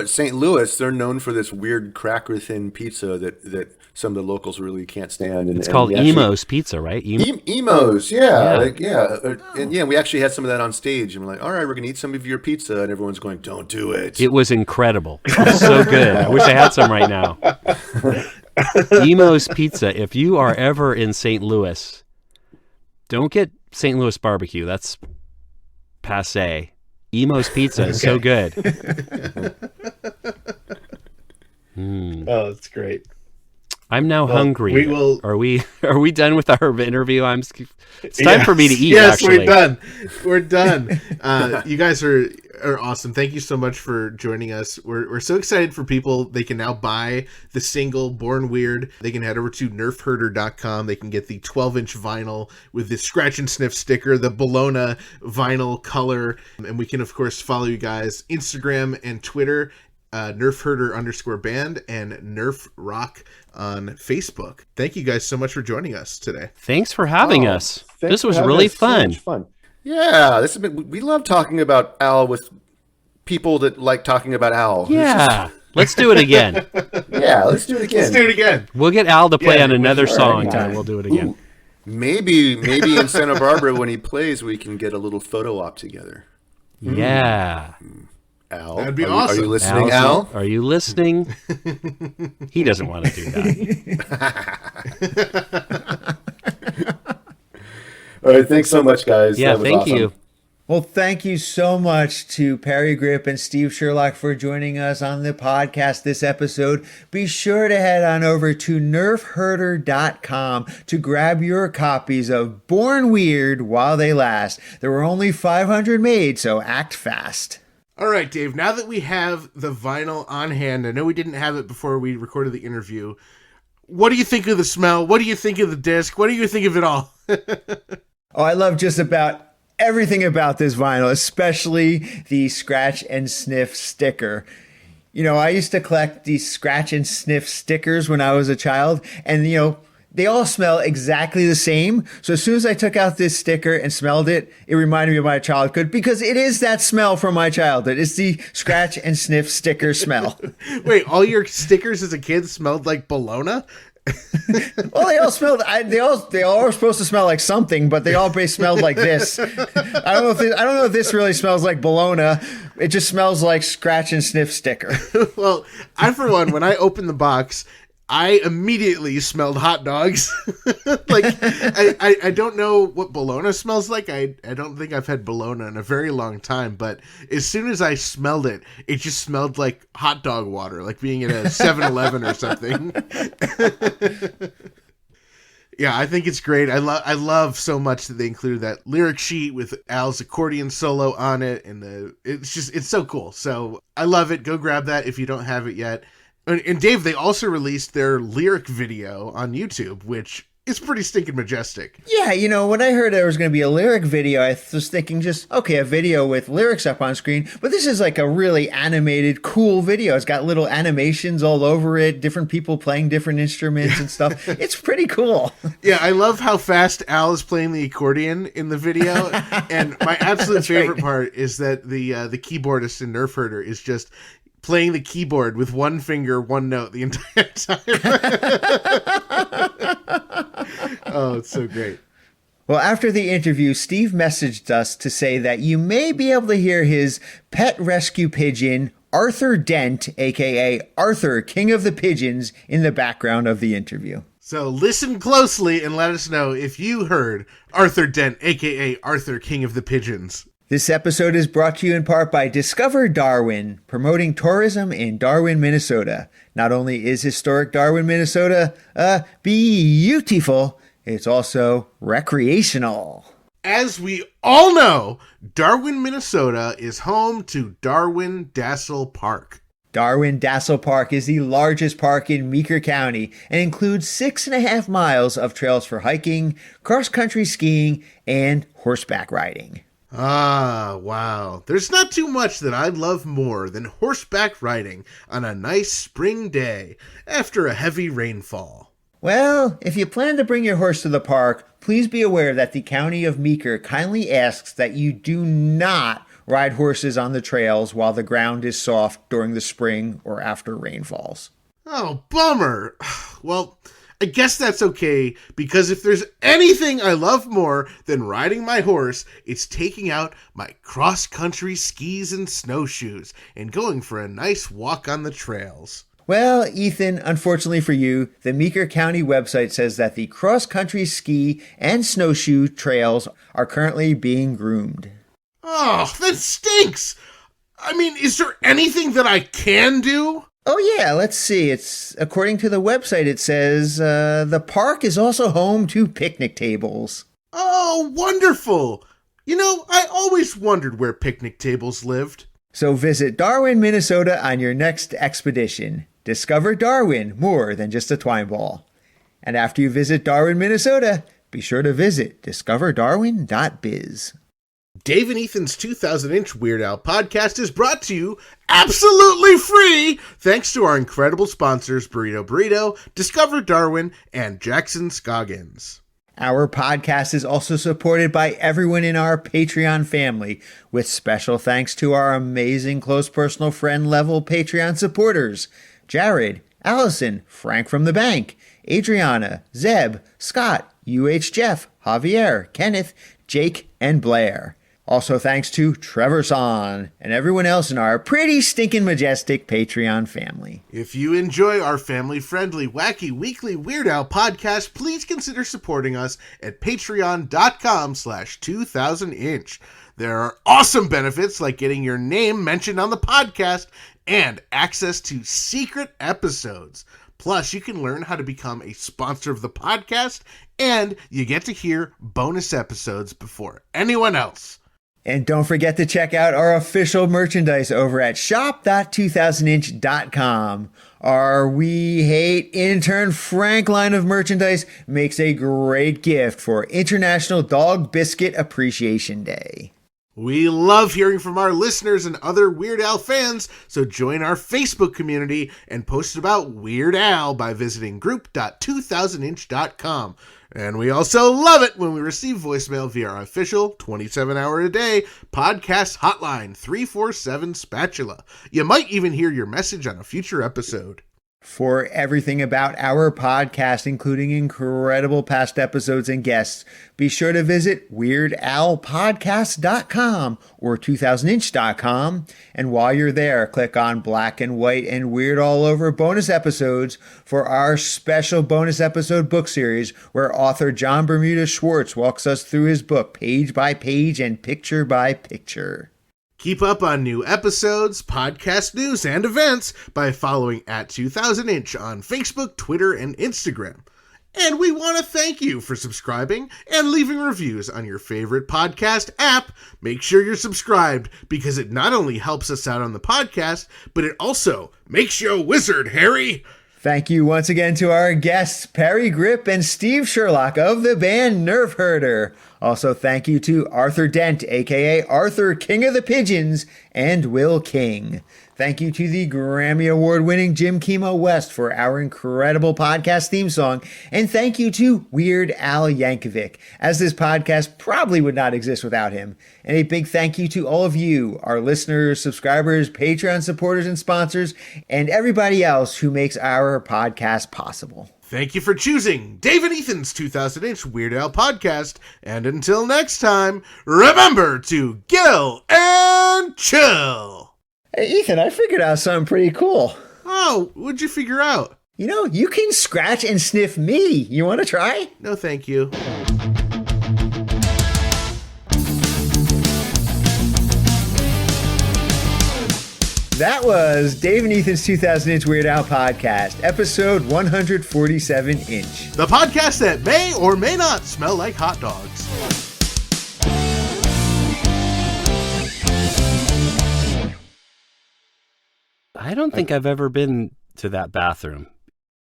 St. Louis, they're known for this weird cracker thin pizza that some of the locals really can't stand. It's called Emo's Pizza, right? Emo's, yeah. We actually had some of that on stage, and we're like, all right, we're gonna eat some of your pizza, and everyone's going, don't do it. It was incredible. It was so good. I wish I had some right now. Emo's Pizza. If you are ever in St. Louis, don't get St. Louis barbecue. That's passé. Emo's Pizza is so good. Oh, that's great. I'm now hungry. we will- Are we done with our interview? It's time for me to eat. Yes, actually, we're done. You guys are awesome. Thank you so much for joining us. We're so excited for people. They can now buy the single Born Weird. They can head over to nerfherder.com. They can get the 12-inch vinyl with the scratch and sniff sticker, the Bologna vinyl color, and we can of course follow you guys Instagram and Twitter. NerfHerder_band and Nerf Rock on Facebook. Thank you guys so much for joining us today. Thanks for having us. Thanks This for was having really us. So fun. much fun. Yeah, we love talking about Al with people that like talking about Al. Yeah. Let's do it again. Yeah, let's do it again. Let's do it again. We'll get Al to play Yeah, on another sure, song anytime. and we'll do it again. Ooh, maybe in Santa Barbara when he plays, we can get a little photo op together. Yeah. Al, That'd be are awesome. You listening, Al, Al? are you listening? He doesn't want to do that. All right, thanks so much, guys. Yeah, That was thank awesome. you. Well, thank you so much to Parry Gripp and Steve Sherlock for joining us on the podcast this episode. Be sure to head on over to nerfherder.com to grab your copies of Born Weird while they last. There were only 500 made, so act fast. All right, Dave, now that we have the vinyl on hand, I know we didn't have it before we recorded the interview. What do you think of the smell? What do you think of the disc? What do you think of it all? Oh, I love just about everything about this vinyl, especially the scratch and sniff sticker. You know, I used to collect these scratch and sniff stickers when I was a child, and, you know, they all smell exactly the same. So as soon as I took out this sticker and smelled it, it reminded me of my childhood because it is that smell from my childhood. It's the scratch and sniff sticker smell. Wait, all your stickers as a kid smelled like bologna? Well, they all smelled. They all were supposed to smell like something, but they all smelled like this. I don't know if this really smells like bologna. It just smells like scratch and sniff sticker. Well, I, for one, when I opened the box, I immediately smelled hot dogs. Like, I don't know what bologna smells like. I don't think I've had bologna in a very long time, but as soon as I smelled it, it just smelled like hot dog water, like being at a 7-Eleven or something. Yeah, I think it's great. I love so much that they included that lyric sheet with Al's accordion solo on it, and it's so cool. So I love it. Go grab that if you don't have it yet. And Dave, they also released their lyric video on YouTube, which is pretty stinking majestic. Yeah, you know, when I heard there was going to be a lyric video, I was thinking just, okay, a video with lyrics up on screen. But this is like a really animated, cool video. It's got little animations all over it, different people playing different instruments and stuff. It's pretty cool. Yeah, I love how fast Al is playing the accordion in the video. And my absolute favorite part is that the keyboardist in Nerf Herder is just playing the keyboard with one finger, one note the entire time. Oh, it's so great. Well, after the interview, Steve messaged us to say that you may be able to hear his pet rescue pigeon, Arthur Dent, a.k.a. Arthur, King of the Pigeons, in the background of the interview. So listen closely and let us know if you heard Arthur Dent, a.k.a. Arthur, King of the Pigeons. This episode is brought to you in part by Discover Darwin, promoting tourism in Darwin, Minnesota. Not only is historic Darwin, Minnesota, beautiful, it's also recreational. As we all know, Darwin, Minnesota is home to Darwin-Dassel Park. Darwin-Dassel Park is the largest park in Meeker County and includes 6.5 miles of trails for hiking, cross-country skiing, and horseback riding. Ah, wow. There's not too much that I love more than horseback riding on a nice spring day after a heavy rainfall. Well, if you plan to bring your horse to the park, please be aware that the County of Meeker kindly asks that you do not ride horses on the trails while the ground is soft during the spring or after rainfalls. Oh, bummer. Well, I guess that's okay, because if there's anything I love more than riding my horse, it's taking out my cross-country skis and snowshoes and going for a nice walk on the trails. Well, Ethan, unfortunately for you, the Meeker County website says that the cross-country ski and snowshoe trails are currently being groomed. Oh, that stinks! I mean, is there anything that I can do? Oh yeah, let's see. It's according to the website, it says the park is also home to picnic tables. Oh, wonderful! You know, I always wondered where picnic tables lived. So visit Darwin, Minnesota on your next expedition. Discover Darwin more than just a twine ball. And after you visit Darwin, Minnesota, be sure to visit discoverdarwin.biz. Dave and Ethan's 2000-inch Weird Al podcast is brought to you absolutely free thanks to our incredible sponsors Burrito Burrito, Discover Darwin, and Jackson Scoggins. Our podcast is also supported by everyone in our Patreon family, with special thanks to our amazing close personal friend level Patreon supporters: Jared, Allison, Frank from the Bank, Adriana, Zeb, Scott, UH Jeff, Javier, Kenneth, Jake, and Blair. Also thanks to Trevor Son and everyone else in our pretty stinking majestic Patreon family. If you enjoy our family-friendly, wacky, weekly Weird Al podcast, please consider supporting us at patreon.com/2000inch. There are awesome benefits like getting your name mentioned on the podcast and access to secret episodes. Plus, you can learn how to become a sponsor of the podcast, and you get to hear bonus episodes before anyone else. And don't forget to check out our official merchandise over at shop.2000inch.com. Our We Hate Intern Frank line of merchandise makes a great gift for International Dog Biscuit Appreciation Day. We love hearing from our listeners and other Weird Al fans, so join our Facebook community and post about Weird Al by visiting group.2000inch.com. And we also love it when we receive voicemail via our official 27-hour-a-day podcast hotline, 347 Spatula. You might even hear your message on a future episode. For everything about our podcast, including incredible past episodes and guests, be sure to visit WeirdAlPodcast.com or 2000inch.com. And while you're there, click on Black and White and Weird All Over bonus episodes for our special bonus episode book series where author John Bermuda Schwartz walks us through his book page by page and picture by picture. Keep up on new episodes, podcast news, and events by following at 2000inch on Facebook, Twitter, and Instagram. And we want to thank you for subscribing and leaving reviews on your favorite podcast app. Make sure you're subscribed because it not only helps us out on the podcast, but it also makes you a wizard, Harry. Thank you once again to our guests, Parry Gripp and Steve Sherlock of the band Nerf Herder. Also, thank you to Arthur Dent, a.k.a. Arthur King of the Pigeons, and Will King. Thank you to the Grammy Award-winning Jim Kimo West for our incredible podcast theme song. And thank you to Weird Al Yankovic, as this podcast probably would not exist without him. And a big thank you to all of you, our listeners, subscribers, Patreon supporters, and sponsors, and everybody else who makes our podcast possible. Thank you for choosing Dave and Ethan's 2000-inch Weird Al podcast. And until next time, remember to gill and chill. Hey, Ethan, I figured out something pretty cool. Oh, what'd you figure out? You know, you can scratch and sniff me. You want to try? No, thank you. That was Dave and Ethan's 2000-inch Weird Al podcast, episode 147-inch. The podcast that may or may not smell like hot dogs. I don't think I've ever been to that bathroom.